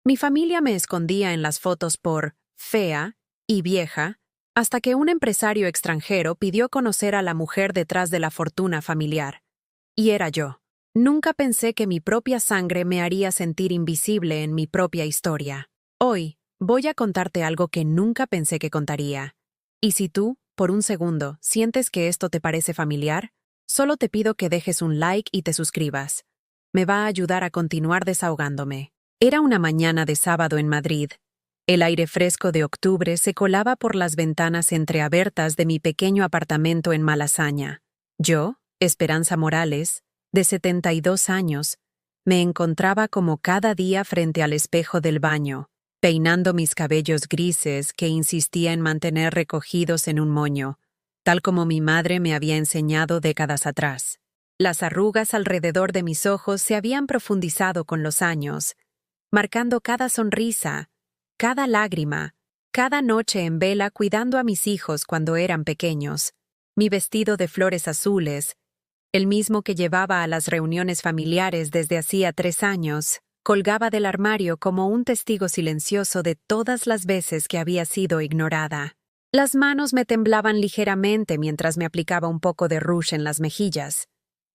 Mi familia me escondía en las fotos por fea y vieja, hasta que un empresario extranjero pidió conocer a la mujer detrás de la fortuna familiar. Y era yo. Nunca pensé que mi propia sangre me haría sentir invisible en mi propia historia. Hoy, voy a contarte algo que nunca pensé que contaría. Y si tú, por un segundo, sientes que esto te parece familiar, solo te pido que dejes un like y te suscribas. Me va a ayudar a continuar desahogándome. Era una mañana de sábado en Madrid. El aire fresco de octubre se colaba por las ventanas entreabiertas de mi pequeño apartamento en Malasaña. Yo, Esperanza Morales, de 72 años, me encontraba como cada día frente al espejo del baño, peinando mis cabellos grises que insistía en mantener recogidos en un moño, tal como mi madre me había enseñado décadas atrás. Las arrugas alrededor de mis ojos se habían profundizado con los años, marcando cada sonrisa, cada lágrima, cada noche en vela cuidando a mis hijos cuando eran pequeños. Mi vestido de flores azules, el mismo que llevaba a las reuniones familiares desde hacía 3 años, colgaba del armario como un testigo silencioso de todas las veces que había sido ignorada. Las manos me temblaban ligeramente mientras me aplicaba un poco de rouge en las mejillas.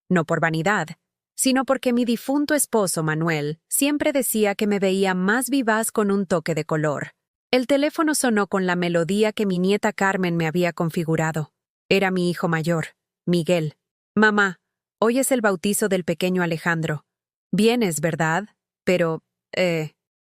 No por vanidad, sino porque mi difunto esposo Manuel siempre decía que me veía más vivaz con un toque de color. El teléfono sonó con la melodía que mi nieta Carmen me había configurado. Era mi hijo mayor, Miguel. «Mamá, hoy es el bautizo del pequeño Alejandro. Vienes, ¿verdad? Pero,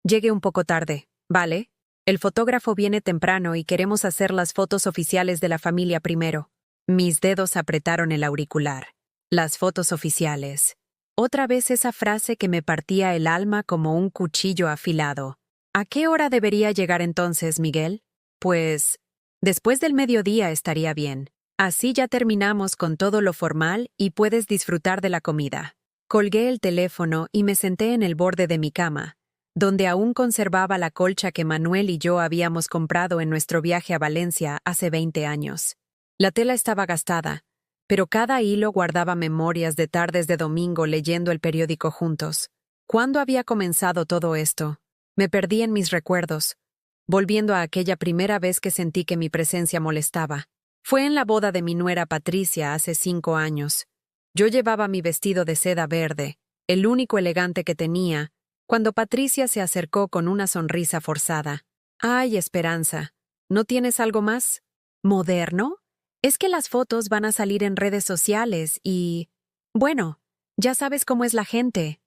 llegué un poco tarde, ¿vale? El fotógrafo viene temprano y queremos hacer las fotos oficiales de la familia primero». Mis dedos apretaron el auricular. Las fotos oficiales. Otra vez esa frase que me partía el alma como un cuchillo afilado. ¿A qué hora debería llegar entonces, Miguel? Pues, después del mediodía estaría bien. Así ya terminamos con todo lo formal y puedes disfrutar de la comida. Colgué el teléfono y me senté en el borde de mi cama, donde aún conservaba la colcha que Manuel y yo habíamos comprado en nuestro viaje a Valencia hace 20 años. La tela estaba gastada, pero cada hilo guardaba memorias de tardes de domingo leyendo el periódico juntos. ¿Cuándo había comenzado todo esto? Me perdí en mis recuerdos, volviendo a aquella primera vez que sentí que mi presencia molestaba. Fue en la boda de mi nuera Patricia hace 5 años. Yo llevaba mi vestido de seda verde, el único elegante que tenía, cuando Patricia se acercó con una sonrisa forzada. «Ay, Esperanza, ¿no tienes algo más? ¿Moderno? Es que las fotos van a salir en redes sociales y... Bueno, ya sabes cómo es la gente».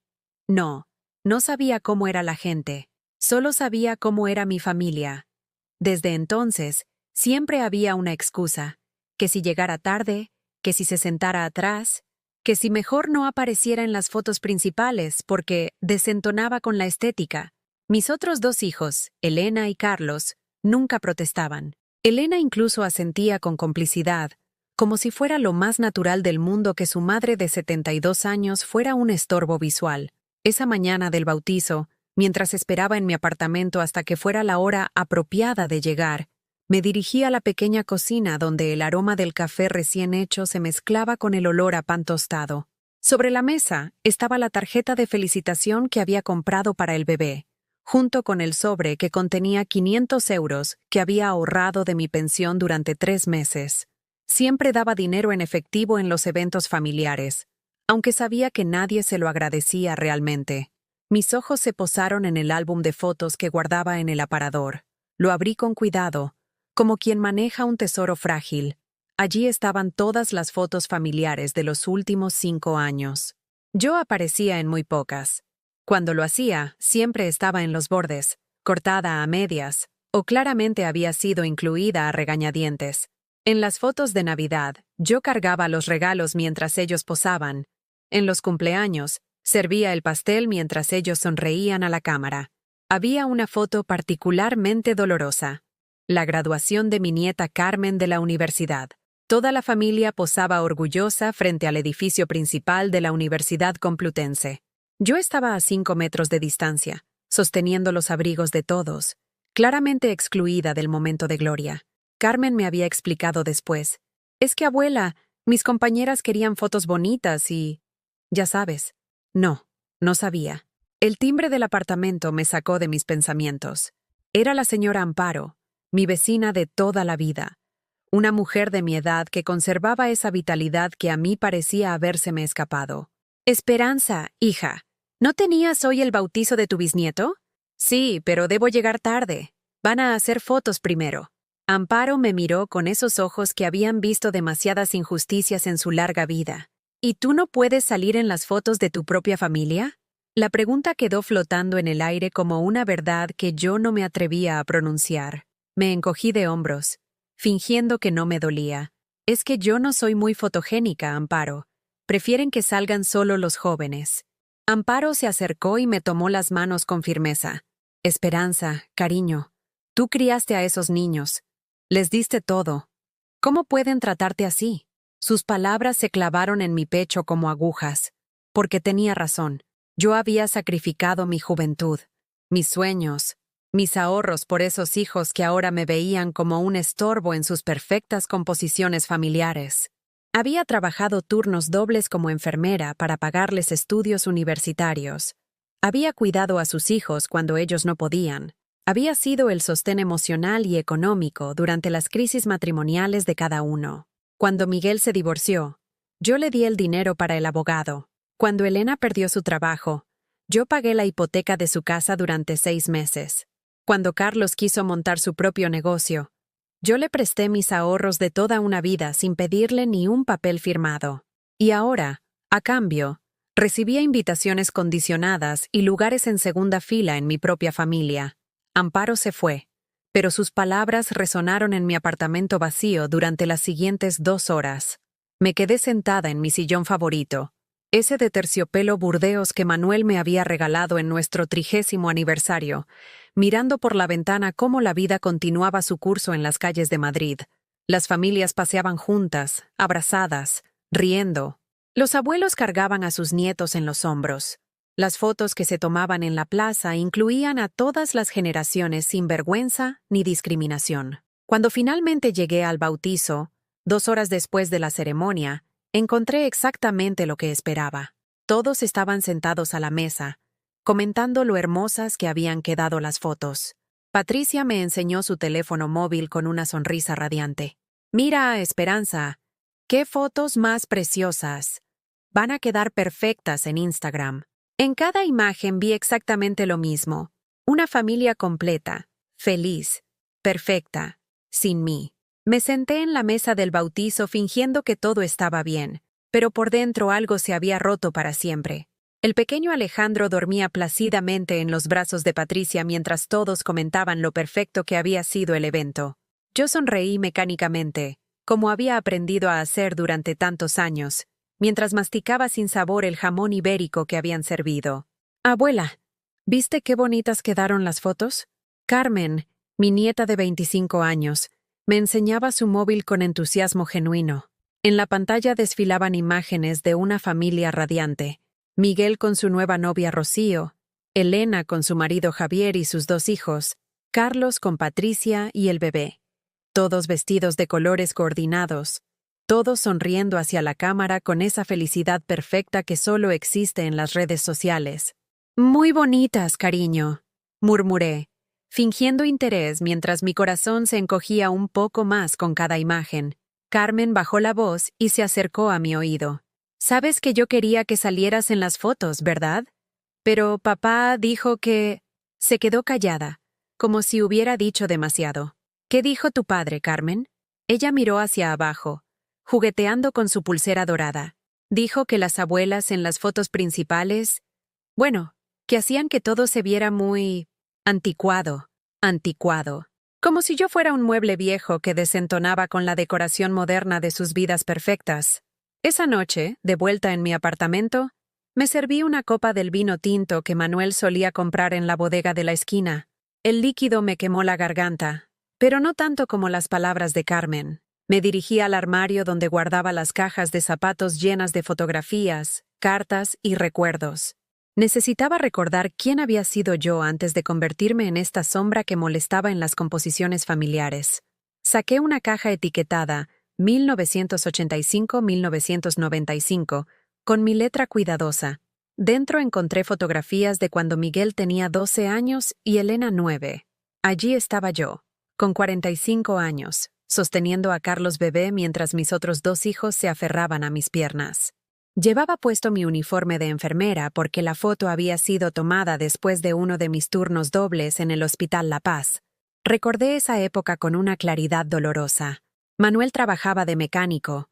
No, no sabía cómo era la gente. Solo sabía cómo era mi familia. Desde entonces, siempre había una excusa, que si llegara tarde, que si se sentara atrás, que si mejor no apareciera en las fotos principales porque desentonaba con la estética. Mis otros 2 hijos, Elena y Carlos, nunca protestaban. Elena incluso asentía con complicidad, como si fuera lo más natural del mundo que su madre de 72 años fuera un estorbo visual. Esa mañana del bautizo, mientras esperaba en mi apartamento hasta que fuera la hora apropiada de llegar, me dirigí a la pequeña cocina donde el aroma del café recién hecho se mezclaba con el olor a pan tostado. Sobre la mesa estaba la tarjeta de felicitación que había comprado para el bebé, junto con el sobre que contenía 500 euros que había ahorrado de mi pensión durante 3 meses. Siempre daba dinero en efectivo en los eventos familiares, aunque sabía que nadie se lo agradecía realmente. Mis ojos se posaron en el álbum de fotos que guardaba en el aparador. Lo abrí con cuidado, como quien maneja un tesoro frágil. Allí estaban todas las fotos familiares de los últimos 5 años. Yo aparecía en muy pocas. Cuando lo hacía, siempre estaba en los bordes, cortada a medias, o claramente había sido incluida a regañadientes. En las fotos de Navidad, yo cargaba los regalos mientras ellos posaban. En los cumpleaños, servía el pastel mientras ellos sonreían a la cámara. Había una foto particularmente dolorosa. La graduación de mi nieta Carmen de la universidad. Toda la familia posaba orgullosa frente al edificio principal de la Universidad Complutense. Yo estaba a 5 metros de distancia, sosteniendo los abrigos de todos, claramente excluida del momento de gloria. Carmen me había explicado después. «Es que, abuela, mis compañeras querían fotos bonitas y... ya sabes». No, no sabía. El timbre del apartamento me sacó de mis pensamientos. Era la señora Amparo, mi vecina de toda la vida. Una mujer de mi edad que conservaba esa vitalidad que a mí parecía habérseme escapado. Esperanza, hija, ¿no tenías hoy el bautizo de tu bisnieto? Sí, pero debo llegar tarde. Van a hacer fotos primero. Amparo me miró con esos ojos que habían visto demasiadas injusticias en su larga vida. ¿Y tú no puedes salir en las fotos de tu propia familia? La pregunta quedó flotando en el aire como una verdad que yo no me atrevía a pronunciar. Me encogí de hombros, fingiendo que no me dolía. Es que yo no soy muy fotogénica, Amparo. Prefieren que salgan solo los jóvenes. Amparo se acercó y me tomó las manos con firmeza. Esperanza, cariño, tú criaste a esos niños. Les diste todo. ¿Cómo pueden tratarte así? Sus palabras se clavaron en mi pecho como agujas. Porque tenía razón. Yo había sacrificado mi juventud, mis sueños, mis ahorros por esos hijos que ahora me veían como un estorbo en sus perfectas composiciones familiares. Había trabajado turnos dobles como enfermera para pagarles estudios universitarios. Había cuidado a sus hijos cuando ellos no podían. Había sido el sostén emocional y económico durante las crisis matrimoniales de cada uno. Cuando Miguel se divorció, yo le di el dinero para el abogado. Cuando Elena perdió su trabajo, yo pagué la hipoteca de su casa durante 6 meses. Cuando Carlos quiso montar su propio negocio, yo le presté mis ahorros de toda una vida sin pedirle ni un papel firmado. Y ahora, a cambio, recibía invitaciones condicionadas y lugares en segunda fila en mi propia familia. Amparo se fue, pero sus palabras resonaron en mi apartamento vacío durante las siguientes 2 horas. Me quedé sentada en mi sillón favorito, ese de terciopelo burdeos que Manuel me había regalado en nuestro 30º aniversario, mirando por la ventana cómo la vida continuaba su curso en las calles de Madrid. Las familias paseaban juntas, abrazadas, riendo. Los abuelos cargaban a sus nietos en los hombros. Las fotos que se tomaban en la plaza incluían a todas las generaciones sin vergüenza ni discriminación. Cuando finalmente llegué al bautizo, 2 horas después de la ceremonia, encontré exactamente lo que esperaba. Todos estaban sentados a la mesa, comentando lo hermosas que habían quedado las fotos. Patricia me enseñó su teléfono móvil con una sonrisa radiante. «Mira, Esperanza, qué fotos más preciosas. Van a quedar perfectas en Instagram». En cada imagen vi exactamente lo mismo. Una familia completa, feliz, perfecta, sin mí. Me senté en la mesa del bautizo fingiendo que todo estaba bien, pero por dentro algo se había roto para siempre. El pequeño Alejandro dormía plácidamente en los brazos de Patricia mientras todos comentaban lo perfecto que había sido el evento. Yo sonreí mecánicamente, como había aprendido a hacer durante tantos años, mientras masticaba sin sabor el jamón ibérico que habían servido. «Abuela, ¿viste qué bonitas quedaron las fotos?» Carmen, mi nieta de 25 años, me enseñaba su móvil con entusiasmo genuino. En la pantalla desfilaban imágenes de una familia radiante. Miguel con su nueva novia Rocío, Elena con su marido Javier y sus 2 hijos, Carlos con Patricia y el bebé. Todos vestidos de colores coordinados, todos sonriendo hacia la cámara con esa felicidad perfecta que solo existe en las redes sociales. «Muy bonitas, cariño», murmuré, fingiendo interés mientras mi corazón se encogía un poco más con cada imagen. Carmen bajó la voz y se acercó a mi oído. «Sabes que yo quería que salieras en las fotos, ¿verdad? Pero papá dijo que...» Se quedó callada, como si hubiera dicho demasiado. «¿Qué dijo tu padre, Carmen?» Ella miró hacia abajo, jugueteando con su pulsera dorada. Dijo que las abuelas en las fotos principales, bueno, que hacían que todo se viera muy anticuado, como si yo fuera un mueble viejo que desentonaba con la decoración moderna de sus vidas perfectas. Esa noche, de vuelta en mi apartamento, me serví una copa del vino tinto que Manuel solía comprar en la bodega de la esquina. El líquido me quemó la garganta, pero no tanto como las palabras de Carmen. Me dirigí al armario donde guardaba las cajas de zapatos llenas de fotografías, cartas y recuerdos. Necesitaba recordar quién había sido yo antes de convertirme en esta sombra que molestaba en las composiciones familiares. Saqué una caja etiquetada 1985-1995 con mi letra cuidadosa Dentro encontré fotografías de cuando Miguel tenía 12 años y Elena 9. Allí estaba yo, con 45 años, sosteniendo a Carlos bebé mientras mis otros 2 hijos se aferraban a mis piernas. Llevaba puesto mi uniforme de enfermera porque la foto había sido tomada después de uno de mis turnos dobles en el Hospital La Paz. Recordé esa época con una claridad dolorosa. Manuel trabajaba de mecánico,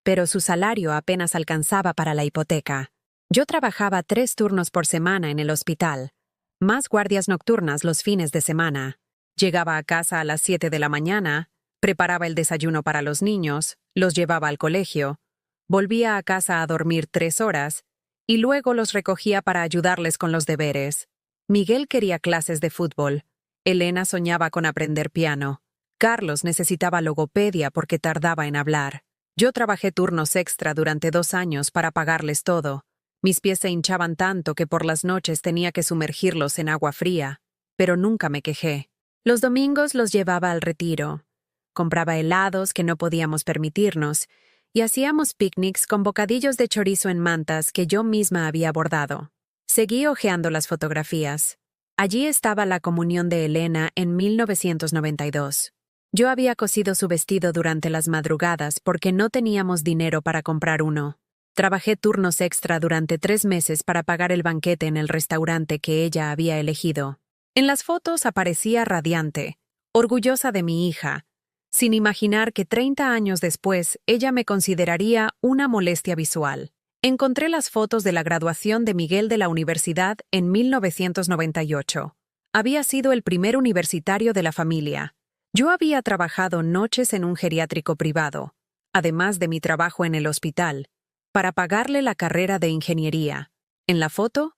pero su salario apenas alcanzaba para la hipoteca. Yo trabajaba 3 turnos por semana en el hospital, más guardias nocturnas los fines de semana. Llegaba a casa a las 7 de la mañana, preparaba el desayuno para los niños, los llevaba al colegio, volvía a casa a dormir 3 horas y luego los recogía para ayudarles con los deberes. Miguel quería clases de fútbol. Elena soñaba con aprender piano. Carlos necesitaba logopedia porque tardaba en hablar. Yo trabajé turnos extra durante 2 años para pagarles todo. Mis pies se hinchaban tanto que por las noches tenía que sumergirlos en agua fría, pero nunca me quejé. Los domingos los llevaba al retiro. Compraba helados que no podíamos permitirnos y hacíamos picnics con bocadillos de chorizo en mantas que yo misma había bordado. Seguí hojeando las fotografías. Allí estaba la comunión de Elena en 1992. Yo había cosido su vestido durante las madrugadas porque no teníamos dinero para comprar uno. Trabajé turnos extra durante 3 meses para pagar el banquete en el restaurante que ella había elegido. En las fotos aparecía radiante, orgullosa de mi hija, sin imaginar que 30 años después ella me consideraría una molestia visual. Encontré las fotos de la graduación de Miguel de la universidad en 1998. Había sido el primer universitario de la familia. Yo había trabajado noches en un geriátrico privado, además de mi trabajo en el hospital, para pagarle la carrera de ingeniería. En la foto,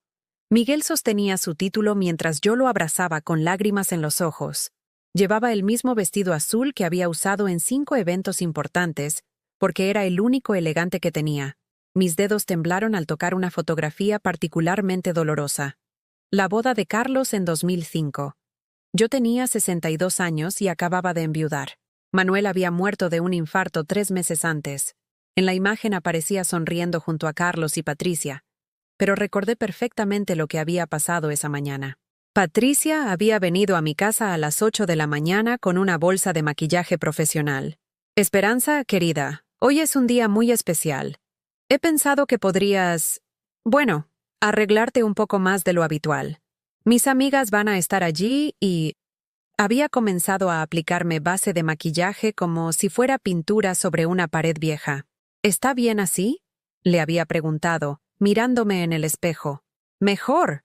Miguel sostenía su título mientras yo lo abrazaba con lágrimas en los ojos. Llevaba el mismo vestido azul que había usado en 5 eventos importantes, porque era el único elegante que tenía. Mis dedos temblaron al tocar una fotografía particularmente dolorosa. La boda de Carlos en 2005. Yo tenía 62 años y acababa de enviudar. Manuel había muerto de un infarto 3 meses antes. En la imagen aparecía sonriendo junto a Carlos y Patricia, pero recordé perfectamente lo que había pasado esa mañana. Patricia había venido a mi casa a las 8 de la mañana con una bolsa de maquillaje profesional. Esperanza, querida, hoy es un día muy especial. He pensado que podrías, arreglarte un poco más de lo habitual. Mis amigas van a estar allí y... Había comenzado a aplicarme base de maquillaje como si fuera pintura sobre una pared vieja. ¿Está bien así?, le había preguntado, mirándome en el espejo. Mejor,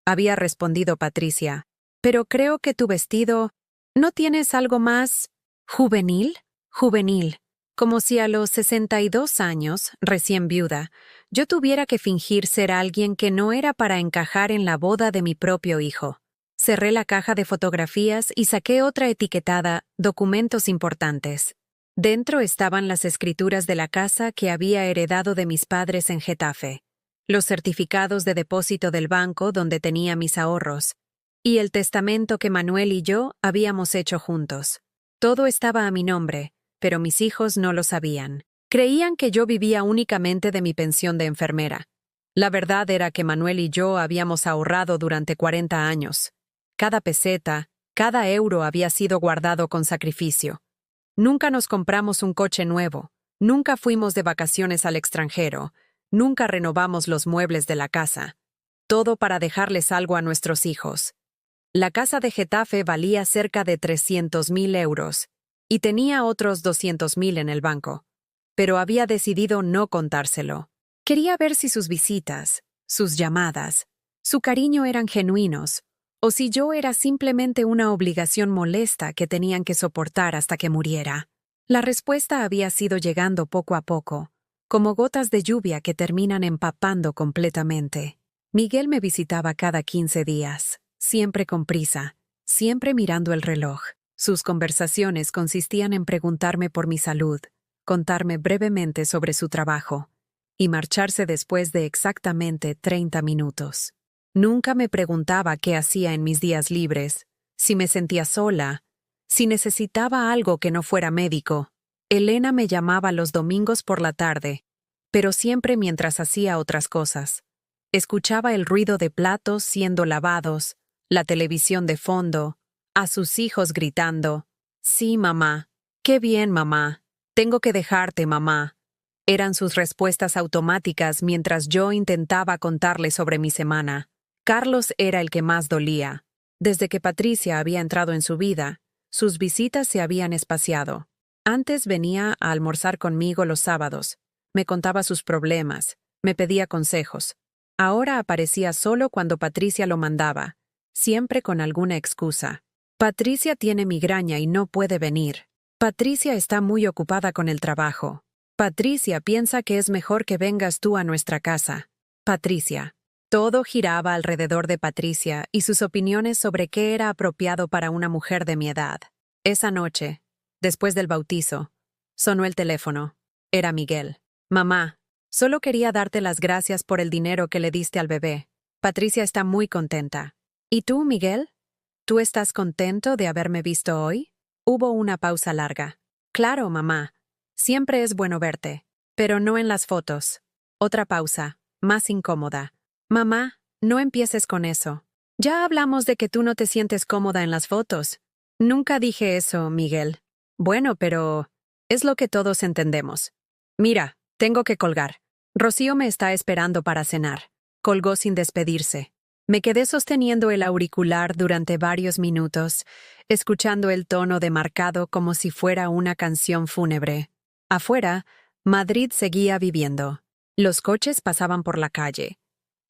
había respondido Patricia. Pero creo que tu vestido... ¿No tienes algo más... juvenil? Juvenil. Como si a los 62 años, recién viuda, yo tuviera que fingir ser alguien que no era para encajar en la boda de mi propio hijo. Cerré la caja de fotografías y saqué otra etiquetada «Documentos importantes». Dentro estaban las escrituras de la casa que había heredado de mis padres en Getafe, los certificados de depósito del banco donde tenía mis ahorros, y el testamento que Manuel y yo habíamos hecho juntos. Todo estaba a mi nombre, pero mis hijos no lo sabían. Creían que yo vivía únicamente de mi pensión de enfermera. La verdad era que Manuel y yo habíamos ahorrado durante 40 años. Cada peseta, cada euro había sido guardado con sacrificio. Nunca nos compramos un coche nuevo, nunca fuimos de vacaciones al extranjero, nunca renovamos los muebles de la casa. Todo para dejarles algo a nuestros hijos. La casa de Getafe valía cerca de 300.000 euros y tenía otros 200.000 en el banco, pero había decidido no contárselo. Quería ver si sus visitas, sus llamadas, su cariño eran genuinos, o si yo era simplemente una obligación molesta que tenían que soportar hasta que muriera. La respuesta había sido llegando poco a poco, como gotas de lluvia que terminan empapando completamente. Miguel me visitaba cada 15 días, siempre con prisa, siempre mirando el reloj. Sus conversaciones consistían en preguntarme por mi salud, contarme brevemente sobre su trabajo, y marcharse después de exactamente 30 minutos. Nunca me preguntaba qué hacía en mis días libres, si me sentía sola, si necesitaba algo que no fuera médico. Elena me llamaba los domingos por la tarde, pero siempre mientras hacía otras cosas. Escuchaba el ruido de platos siendo lavados, la televisión de fondo, a sus hijos gritando: «Sí, mamá. Qué bien, mamá. Tengo que dejarte, mamá». Eran sus respuestas automáticas mientras yo intentaba contarle sobre mi semana. Carlos era el que más dolía. Desde que Patricia había entrado en su vida, sus visitas se habían espaciado. Antes venía a almorzar conmigo los sábados, me contaba sus problemas, me pedía consejos. Ahora aparecía solo cuando Patricia lo mandaba, siempre con alguna excusa. Patricia tiene migraña y no puede venir. Patricia está muy ocupada con el trabajo. Patricia piensa que es mejor que vengas tú a nuestra casa. Patricia. Todo giraba alrededor de Patricia y sus opiniones sobre qué era apropiado para una mujer de mi edad. Esa noche, después del bautizo, sonó el teléfono. Era Miguel. «Mamá, solo quería darte las gracias por el dinero que le diste al bebé. Patricia está muy contenta. ¿Y tú, Miguel? ¿Tú estás contento de haberme visto hoy?» Hubo una pausa larga. «Claro, mamá. Siempre es bueno verte. Pero no en las fotos». Otra pausa, más incómoda. «Mamá, no empieces con eso. Ya hablamos de que tú no te sientes cómoda en las fotos». «Nunca dije eso, Miguel». «Bueno, pero es lo que todos entendemos. Mira, tengo que colgar. Rocío me está esperando para cenar». Colgó sin despedirse. Me quedé sosteniendo el auricular durante varios minutos, escuchando el tono demarcado como si fuera una canción fúnebre. Afuera, Madrid seguía viviendo. Los coches pasaban por la calle.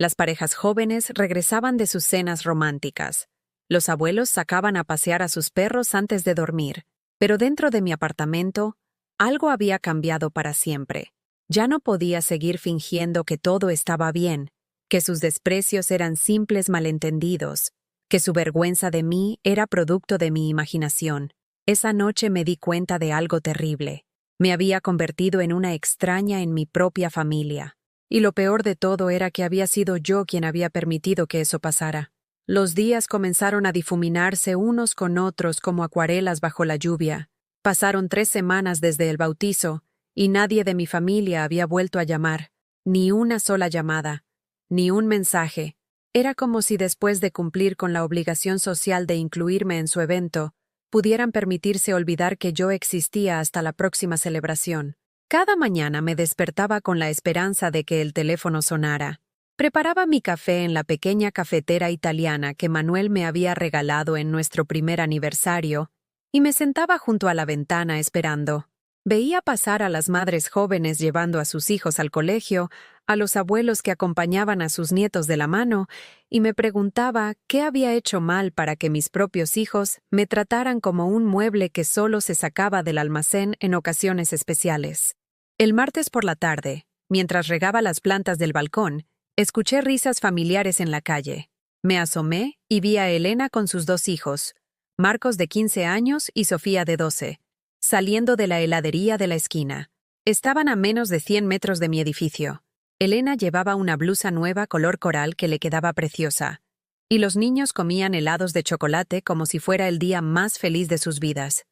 Las parejas jóvenes regresaban de sus cenas románticas. Los abuelos sacaban a pasear a sus perros antes de dormir. Pero dentro de mi apartamento, algo había cambiado para siempre. Ya no podía seguir fingiendo que todo estaba bien, que sus desprecios eran simples malentendidos, que su vergüenza de mí era producto de mi imaginación. Esa noche me di cuenta de algo terrible. Me había convertido en una extraña en mi propia familia. Y lo peor de todo era que había sido yo quien había permitido que eso pasara. Los días comenzaron a difuminarse unos con otros como acuarelas bajo la lluvia. Pasaron 3 semanas desde el bautizo, y nadie de mi familia había vuelto a llamar. Ni una sola llamada. Ni un mensaje. Era como si después de cumplir con la obligación social de incluirme en su evento, pudieran permitirse olvidar que yo existía hasta la próxima celebración. Cada mañana me despertaba con la esperanza de que el teléfono sonara. Preparaba mi café en la pequeña cafetera italiana que Manuel me había regalado en nuestro primer aniversario, y me sentaba junto a la ventana esperando. Veía pasar a las madres jóvenes llevando a sus hijos al colegio, a los abuelos que acompañaban a sus nietos de la mano, y me preguntaba qué había hecho mal para que mis propios hijos me trataran como un mueble que solo se sacaba del almacén en ocasiones especiales. El martes por la tarde, mientras regaba las plantas del balcón, escuché risas familiares en la calle. Me asomé y vi a Elena con sus 2 hijos, Marcos de 15 años y Sofía de 12, saliendo de la heladería de la esquina. Estaban a menos de 100 metros de mi edificio. Elena llevaba una blusa nueva color coral que le quedaba preciosa, y los niños comían helados de chocolate como si fuera el día más feliz de sus vidas.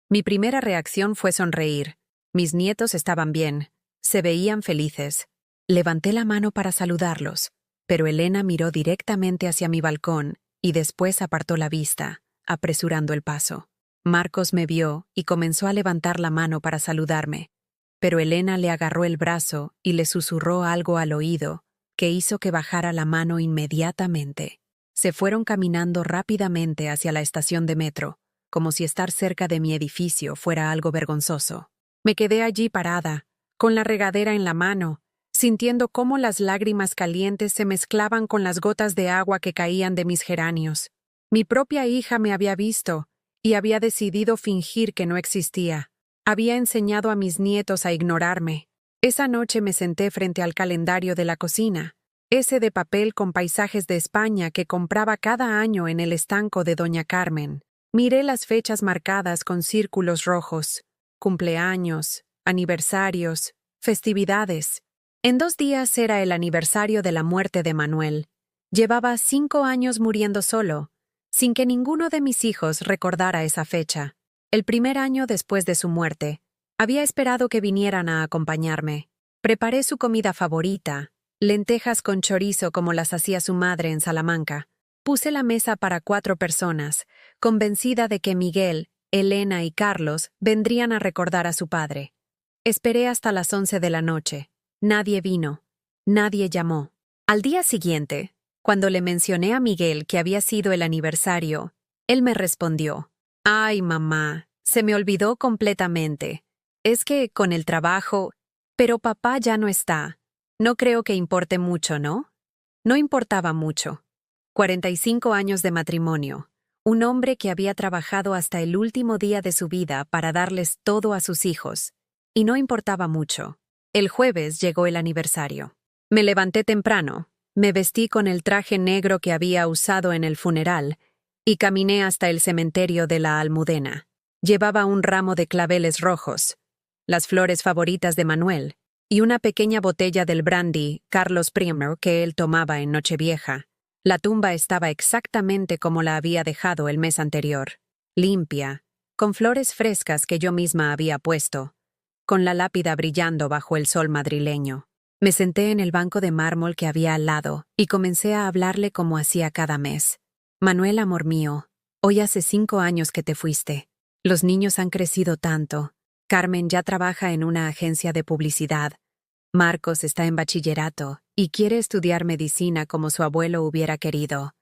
Mi primera reacción fue sonreír. Mis nietos estaban bien, se veían felices. Levanté la mano para saludarlos, pero Elena miró directamente hacia mi balcón y después apartó la vista, apresurando el paso. Marcos me vio y comenzó a levantar la mano para saludarme, pero Elena le agarró el brazo y le susurró algo al oído, que hizo que bajara la mano inmediatamente. Se fueron caminando rápidamente hacia la estación de metro, como si estar cerca de mi edificio fuera algo vergonzoso. Me quedé allí parada, con la regadera en la mano, sintiendo cómo las lágrimas calientes se mezclaban con las gotas de agua que caían de mis geranios. Mi propia hija me había visto y había decidido fingir que no existía. Había enseñado a mis nietos a ignorarme. Esa noche me senté frente al calendario de la cocina, ese de papel con paisajes de España que compraba cada año en el estanco de Doña Carmen. Miré las fechas marcadas con círculos rojos, cumpleaños, aniversarios, festividades. En 2 días era el aniversario de la muerte de Manuel. Llevaba 5 años muriendo solo, sin que ninguno de mis hijos recordara esa fecha. El primer año después de su muerte, había esperado que vinieran a acompañarme. Preparé su comida favorita, lentejas con chorizo como las hacía su madre en Salamanca. Puse la mesa para 4 personas, convencida de que Miguel, Elena y Carlos vendrían a recordar a su padre. Esperé hasta las 11 de la noche. Nadie vino. Nadie llamó. Al día siguiente, cuando le mencioné a Miguel que había sido el aniversario, él me respondió: «Ay, mamá, se me olvidó completamente. Es que con el trabajo... Pero papá ya no está. No creo que importe mucho, ¿no?». No importaba mucho. 45 años de matrimonio. Un hombre que había trabajado hasta el último día de su vida para darles todo a sus hijos. Y no importaba mucho. El jueves llegó el aniversario. Me levanté temprano, me vestí con el traje negro que había usado en el funeral y caminé hasta el cementerio de la Almudena. Llevaba un ramo de claveles rojos, las flores favoritas de Manuel, y una pequeña botella del brandy Carlos I que él tomaba en Nochevieja. La tumba estaba exactamente como la había dejado el mes anterior, limpia, con flores frescas que yo misma había puesto, con la lápida brillando bajo el sol madrileño. Me senté en el banco de mármol que había al lado y comencé a hablarle como hacía cada mes. «Manuel, amor mío, hoy hace 5 años que te fuiste. Los niños han crecido tanto. Carmen ya trabaja en una agencia de publicidad. Marcos está en bachillerato y quiere estudiar medicina como su abuelo hubiera querido.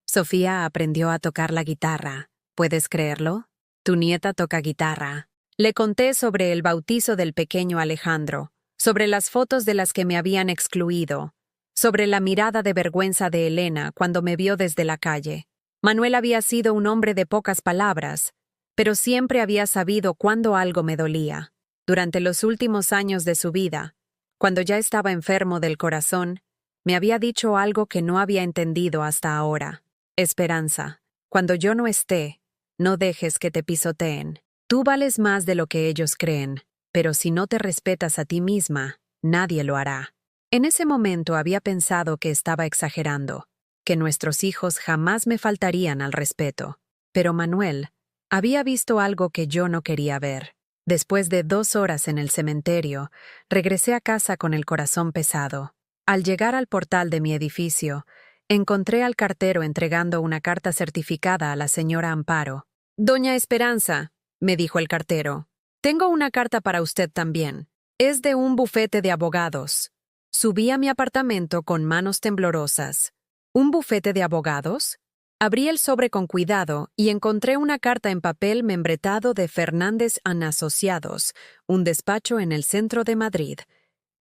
Sofía aprendió a tocar la guitarra. ¿Puedes creerlo? Tu nieta toca guitarra». Le conté sobre el bautizo del pequeño Alejandro, sobre las fotos de las que me habían excluido, sobre la mirada de vergüenza de Elena cuando me vio desde la calle. Manuel había sido un hombre de pocas palabras, pero siempre había sabido cuándo algo me dolía. Durante los últimos años de su vida, cuando ya estaba enfermo del corazón, me había dicho algo que no había entendido hasta ahora. «Esperanza, cuando yo no esté, no dejes que te pisoteen. Tú vales más de lo que ellos creen, pero si no te respetas a ti misma, nadie lo hará». En ese momento había pensado que estaba exagerando, que nuestros hijos jamás me faltarían al respeto. Pero Manuel había visto algo que yo no quería ver. Después de 2 horas en el cementerio, regresé a casa con el corazón pesado. Al llegar al portal de mi edificio, encontré al cartero entregando una carta certificada a la señora Amparo. «Doña Esperanza», me dijo el cartero, «tengo una carta para usted también. Es de un bufete de abogados». Subí a mi apartamento con manos temblorosas. ¿Un bufete de abogados? Abrí el sobre con cuidado y encontré una carta en papel membretado de Fernández & Asociados, un despacho en el centro de Madrid.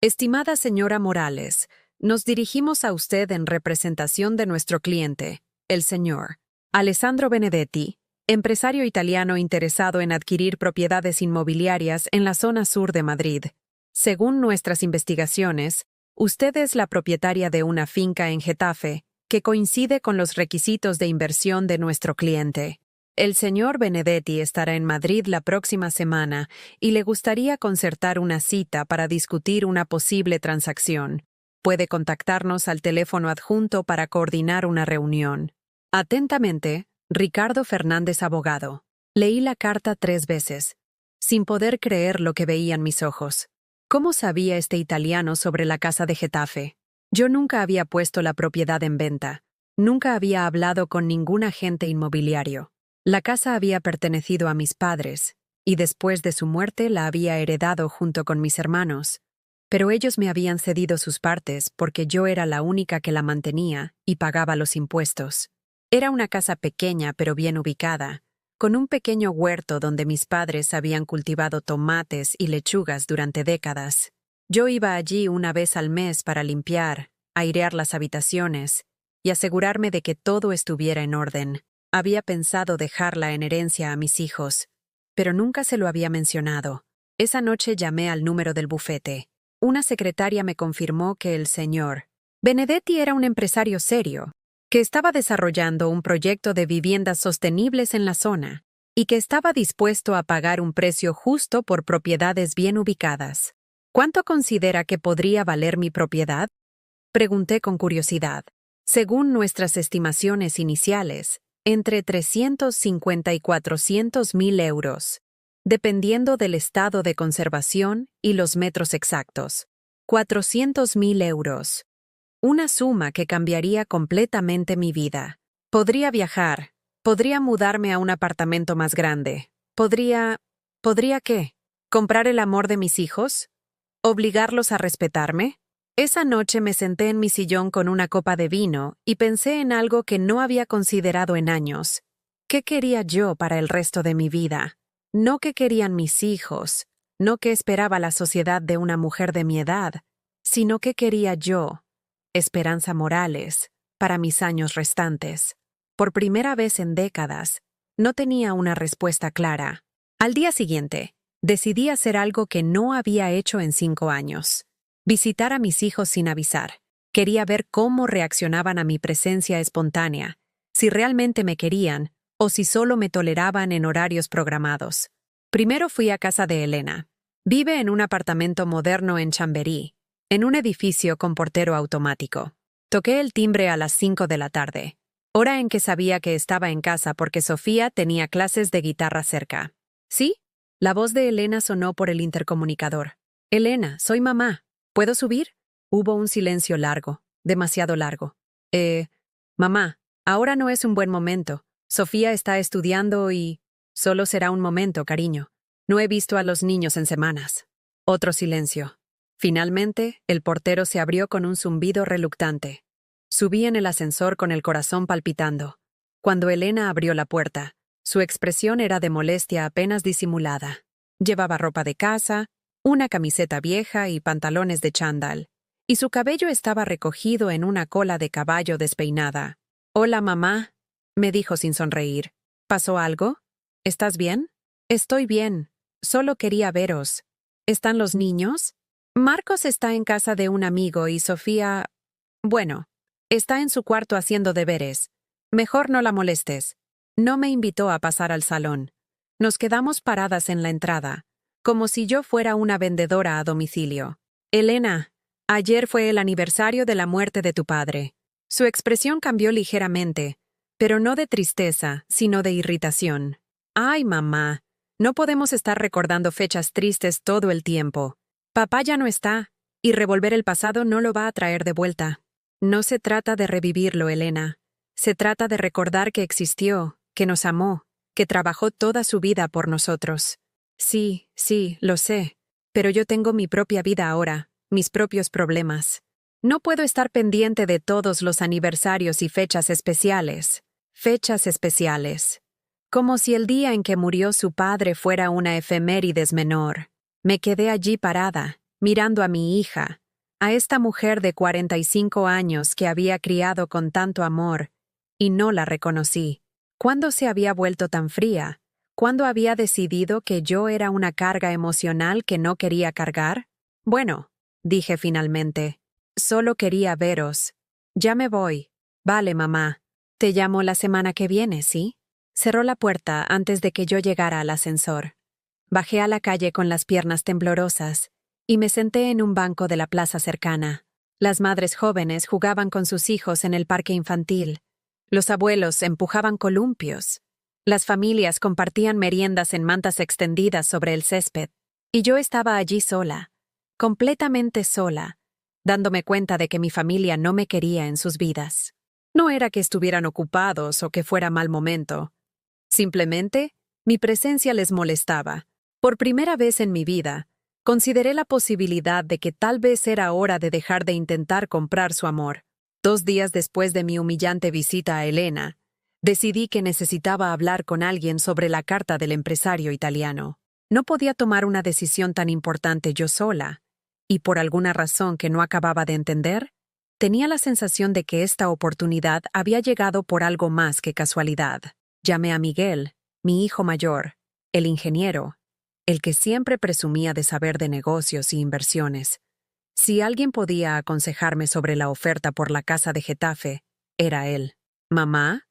«Estimada señora Morales, nos dirigimos a usted en representación de nuestro cliente, el señor Alessandro Benedetti, empresario italiano interesado en adquirir propiedades inmobiliarias en la zona sur de Madrid. Según nuestras investigaciones, usted es la propietaria de una finca en Getafe que coincide con los requisitos de inversión de nuestro cliente. El señor Benedetti estará en Madrid la próxima semana y le gustaría concertar una cita para discutir una posible transacción. Puede contactarnos al teléfono adjunto para coordinar una reunión. Atentamente, Ricardo Fernández, abogado. Leí la carta 3 veces, sin poder creer lo que veían mis ojos. ¿Cómo sabía este italiano sobre la casa de Getafe? Yo nunca había puesto la propiedad en venta. Nunca había hablado con ningún agente inmobiliario. La casa había pertenecido a mis padres, y después de su muerte la había heredado junto con mis hermanos. Pero ellos me habían cedido sus partes porque yo era la única que la mantenía y pagaba los impuestos. Era una casa pequeña pero bien ubicada, con un pequeño huerto donde mis padres habían cultivado tomates y lechugas durante décadas. Yo iba allí una vez al mes para limpiar, airear las habitaciones y asegurarme de que todo estuviera en orden. Había pensado dejarla en herencia a mis hijos, pero nunca se lo había mencionado. Esa noche llamé al número del bufete. Una secretaria me confirmó que el señor Benedetti era un empresario serio, que estaba desarrollando un proyecto de viviendas sostenibles en la zona y que estaba dispuesto a pagar un precio justo por propiedades bien ubicadas. ¿Cuánto considera que podría valer mi propiedad?, pregunté con curiosidad. Según nuestras estimaciones iniciales, entre 350 y 400.000 euros, dependiendo del estado de conservación y los metros exactos. 400.000 euros. Una suma que cambiaría completamente mi vida. Podría viajar. Podría mudarme a un apartamento más grande. ¿Podría qué? ¿Comprar el amor de mis hijos? ¿Obligarlos a respetarme? Esa noche me senté en mi sillón con una copa de vino y pensé en algo que no había considerado en años. ¿Qué quería yo para el resto de mi vida? No qué querían mis hijos, no qué esperaba la sociedad de una mujer de mi edad, sino qué quería yo, Esperanza Morales, para mis años restantes. Por primera vez en décadas, no tenía una respuesta clara. Al día siguiente, decidí hacer algo que no había hecho en 5 años. Visitar a mis hijos sin avisar. Quería ver cómo reaccionaban a mi presencia espontánea, si realmente me querían o si solo me toleraban en horarios programados. Primero fui a casa de Elena. Vive en un apartamento moderno en Chamberí, en un edificio con portero automático. Toqué el timbre a las 5 de la tarde, hora en que sabía que estaba en casa porque Sofía tenía clases de guitarra cerca. ¿Sí? La voz de Elena sonó por el intercomunicador. Elena, soy mamá. ¿Puedo subir? Hubo un silencio largo, demasiado largo. Mamá, ahora no es un buen momento. Sofía está estudiando y... Solo será un momento, cariño. No he visto a los niños en semanas. Otro silencio. Finalmente, el portero se abrió con un zumbido reluctante. Subí en el ascensor con el corazón palpitando. Cuando Elena abrió la puerta, su expresión era de molestia apenas disimulada. Llevaba ropa de casa, una camiseta vieja y pantalones de chándal, y su cabello estaba recogido en una cola de caballo despeinada. «Hola, mamá», me dijo sin sonreír. «¿Pasó algo? ¿Estás bien?» «Estoy bien. Solo quería veros. ¿Están los niños?» «Marcos está en casa de un amigo y Sofía... Bueno, está en su cuarto haciendo deberes. Mejor no la molestes». No me invitó a pasar al salón. Nos quedamos paradas en la entrada, como si yo fuera una vendedora a domicilio. «Elena, ayer fue el aniversario de la muerte de tu padre». Su expresión cambió ligeramente, pero no de tristeza, sino de irritación. «Ay, mamá, no podemos estar recordando fechas tristes todo el tiempo. Papá ya no está, y revolver el pasado no lo va a traer de vuelta». «No se trata de revivirlo, Elena. Se trata de recordar que existió, que nos amó, que trabajó toda su vida por nosotros». «Sí, lo sé. Pero yo tengo mi propia vida ahora, mis propios problemas. No puedo estar pendiente de todos los aniversarios y fechas especiales. Fechas especiales. Como si el día en que murió su padre fuera una efemérides menor. Me quedé allí parada, mirando a mi hija, a esta mujer de 45 años que había criado con tanto amor, y no la reconocí. ¿Cuándo se había vuelto tan fría? ¿Cuándo había decidido que yo era una carga emocional que no quería cargar? «Bueno», dije finalmente, «solo quería veros. Ya me voy». «Vale, mamá. Te llamo la semana que viene, ¿sí?» Cerró la puerta antes de que yo llegara al ascensor. Bajé a la calle con las piernas temblorosas y me senté en un banco de la plaza cercana. Las madres jóvenes jugaban con sus hijos en el parque infantil. Los abuelos empujaban columpios. Las familias compartían meriendas en mantas extendidas sobre el césped, y yo estaba allí sola, completamente sola, dándome cuenta de que mi familia no me quería en sus vidas. No era que estuvieran ocupados o que fuera mal momento. Simplemente, mi presencia les molestaba. Por primera vez en mi vida, consideré la posibilidad de que tal vez era hora de dejar de intentar comprar su amor. 2 días después de mi humillante visita a Elena, decidí que necesitaba hablar con alguien sobre la carta del empresario italiano. No podía tomar una decisión tan importante yo sola, y por alguna razón que no acababa de entender, tenía la sensación de que esta oportunidad había llegado por algo más que casualidad. Llamé a Miguel, mi hijo mayor, el ingeniero, el que siempre presumía de saber de negocios y inversiones. Si alguien podía aconsejarme sobre la oferta por la casa de Getafe, era él. «Mamá,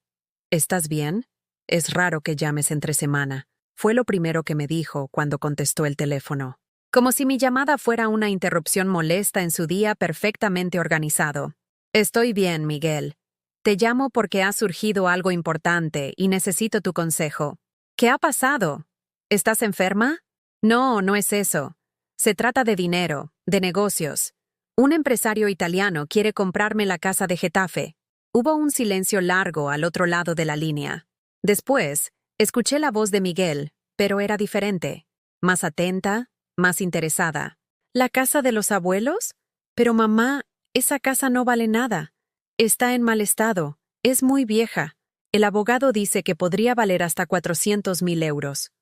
¿estás bien? Es raro que llames entre semana», fue lo primero que me dijo cuando contestó el teléfono. Como si mi llamada fuera una interrupción molesta en su día perfectamente organizado. «Estoy bien, Miguel. Te llamo porque ha surgido algo importante y necesito tu consejo». «¿Qué ha pasado? ¿Estás enferma?» «No, no es eso. Se trata de dinero, de negocios. Un empresario italiano quiere comprarme la casa de Getafe. Hubo un silencio largo al otro lado de la línea. Después, escuché la voz de Miguel, pero era diferente. Más atenta, más interesada. ¿La casa de los abuelos? Pero mamá, esa casa no vale nada. Está en mal estado. Es muy vieja. El abogado dice que podría valer hasta 400.000 euros.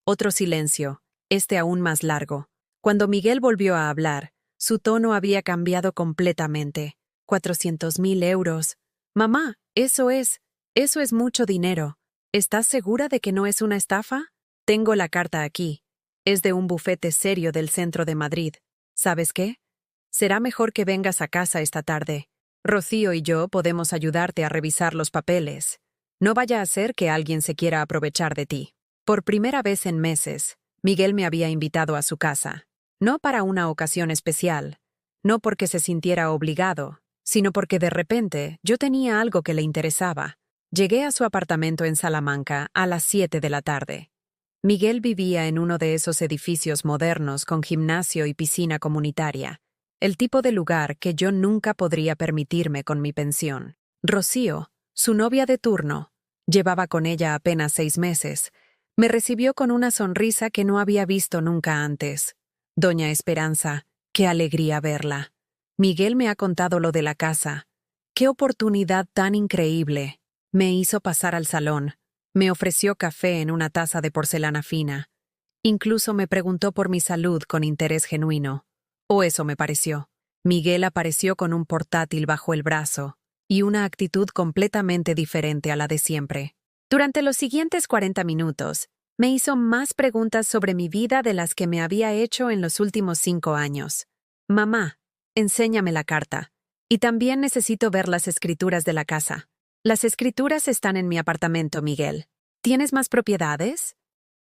Otro silencio, este aún más largo. Cuando Miguel volvió a hablar, su tono había cambiado completamente. 400.000 euros. Mamá, eso es mucho dinero. ¿Estás segura de que no es una estafa? Tengo la carta aquí. Es de un bufete serio del centro de Madrid. ¿Sabes qué? Será mejor que vengas a casa esta tarde. Rocío y yo podemos ayudarte a revisar los papeles. No vaya a ser que alguien se quiera aprovechar de ti. Por primera vez en meses, Miguel me había invitado a su casa. No para una ocasión especial, no porque se sintiera obligado, sino porque de repente yo tenía algo que le interesaba. Llegué a su apartamento en Salamanca a las 7 de la tarde. Miguel vivía en uno de esos edificios modernos con gimnasio y piscina comunitaria, el tipo de lugar que yo nunca podría permitirme con mi pensión. Rocío, su novia de turno, llevaba con ella apenas 6 meses, me recibió con una sonrisa que no había visto nunca antes. Doña Esperanza, qué alegría verla. Miguel me ha contado lo de la casa. ¡Qué oportunidad tan increíble! Me hizo pasar al salón. Me ofreció café en una taza de porcelana fina. Incluso me preguntó por mi salud con interés genuino. O eso me pareció. Miguel apareció con un portátil bajo el brazo y una actitud completamente diferente a la de siempre. Durante los siguientes 40 minutos, me hizo más preguntas sobre mi vida de las que me había hecho en los últimos 5 años. Mamá, enséñame la carta. Y también necesito ver las escrituras de la casa. Las escrituras están en mi apartamento, Miguel. ¿Tienes más propiedades?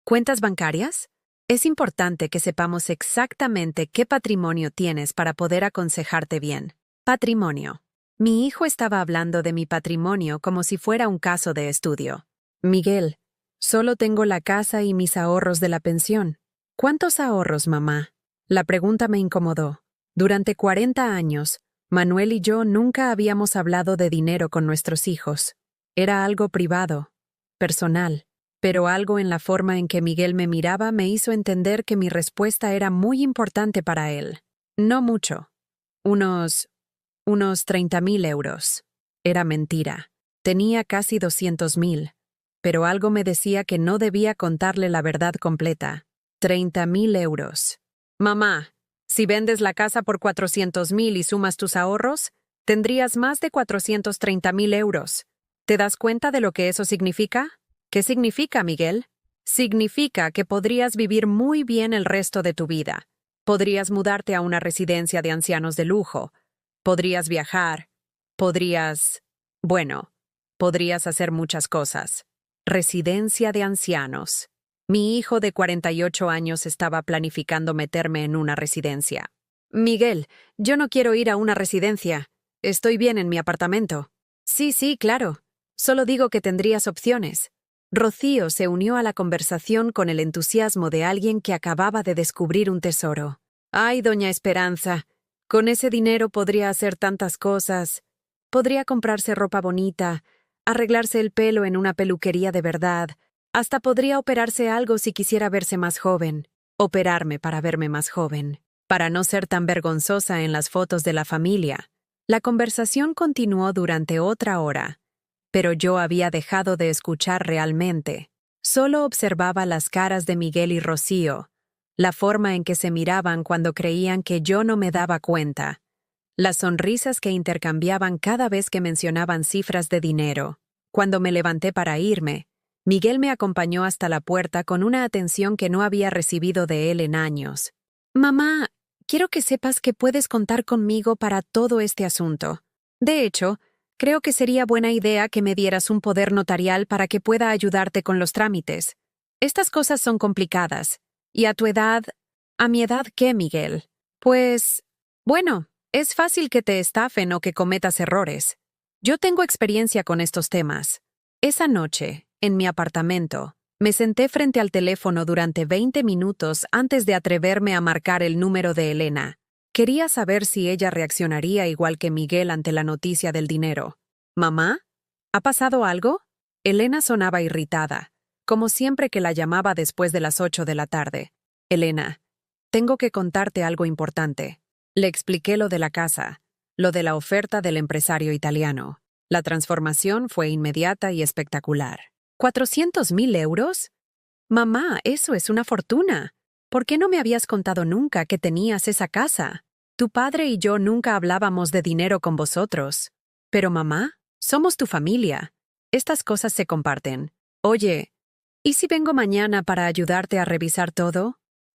¿Cuentas bancarias? Es importante que sepamos exactamente qué patrimonio tienes para poder aconsejarte bien. Patrimonio. Mi hijo estaba hablando de mi patrimonio como si fuera un caso de estudio. Miguel, solo tengo la casa y mis ahorros de la pensión. ¿Cuántos ahorros, mamá? La pregunta me incomodó. Durante 40 años, Manuel y yo nunca habíamos hablado de dinero con nuestros hijos. Era algo privado, personal, pero algo en la forma en que Miguel me miraba me hizo entender que mi respuesta era muy importante para él. No mucho. Unos 30.000 euros. Era mentira. Tenía casi 200.000, pero algo me decía que no debía contarle la verdad completa. 30.000 euros. Mamá, si vendes la casa por 400.000 y sumas tus ahorros, tendrías más de 430.000 euros. ¿Te das cuenta de lo que eso significa? ¿Qué significa, Miguel? Significa que podrías vivir muy bien el resto de tu vida. Podrías mudarte a una residencia de ancianos de lujo. Podrías viajar. Podrías hacer muchas cosas. Residencia de ancianos. Mi hijo de 48 años estaba planificando meterme en una residencia. Miguel, yo no quiero ir a una residencia. Estoy bien en mi apartamento. Sí, claro. Solo digo que tendrías opciones. Rocío se unió a la conversación con el entusiasmo de alguien que acababa de descubrir un tesoro. Ay, doña Esperanza, con ese dinero podría hacer tantas cosas. Podría comprarse ropa bonita, arreglarse el pelo en una peluquería de verdad. Hasta podría operarse algo si quisiera verse más joven. Operarme para verme más joven. Para no ser tan vergonzosa en las fotos de la familia. La conversación continuó durante otra hora. Pero yo había dejado de escuchar realmente. Solo observaba las caras de Miguel y Rocío, la forma en que se miraban cuando creían que yo no me daba cuenta, las sonrisas que intercambiaban cada vez que mencionaban cifras de dinero. Cuando me levanté para irme, Miguel me acompañó hasta la puerta con una atención que no había recibido de él en años. Mamá, quiero que sepas que puedes contar conmigo para todo este asunto. De hecho, creo que sería buena idea que me dieras un poder notarial para que pueda ayudarte con los trámites. Estas cosas son complicadas. Y a mi edad, ¿qué, Miguel? Pues, bueno, es fácil que te estafen o que cometas errores. Yo tengo experiencia con estos temas. Esa noche, en mi apartamento, me senté frente al teléfono durante 20 minutos antes de atreverme a marcar el número de Elena. Quería saber si ella reaccionaría igual que Miguel ante la noticia del dinero. ¿Mamá? ¿Ha pasado algo? Elena sonaba irritada, como siempre que la llamaba después de las 8 de la tarde. Elena, tengo que contarte algo importante. Le expliqué lo de la casa, lo de la oferta del empresario italiano. La transformación fue inmediata y espectacular. ¿400.000 euros? Mamá, eso es una fortuna. ¿Por qué no me habías contado nunca que tenías esa casa? Tu padre y yo nunca hablábamos de dinero con vosotros. Pero mamá, somos tu familia. Estas cosas se comparten. Oye, ¿y si vengo mañana para ayudarte a revisar todo?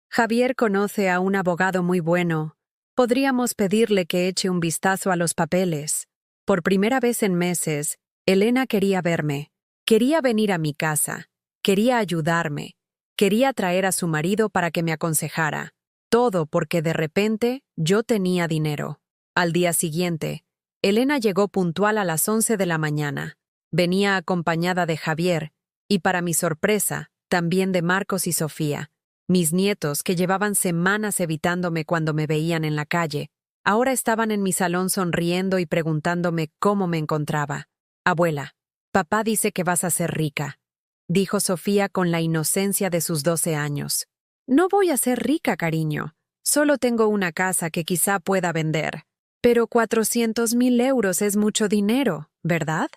Javier conoce a un abogado muy bueno. Podríamos pedirle que eche un vistazo a los papeles. Por primera vez en meses, Elena quería verme. Quería venir a mi casa. Quería ayudarme. Quería traer a su marido para que me aconsejara. Todo porque de repente yo tenía dinero. Al día siguiente, Elena llegó puntual a las 11 de la mañana. Venía acompañada de Javier y, para mi sorpresa, también de Marcos y Sofía. Mis nietos, que llevaban semanas evitándome cuando me veían en la calle, ahora estaban en mi salón sonriendo y preguntándome cómo me encontraba. Abuela, papá dice que vas a ser rica, dijo Sofía con la inocencia de sus 12 años. No voy a ser rica, cariño. Solo tengo una casa que quizá pueda vender. Pero 400.000 euros es mucho dinero, ¿verdad?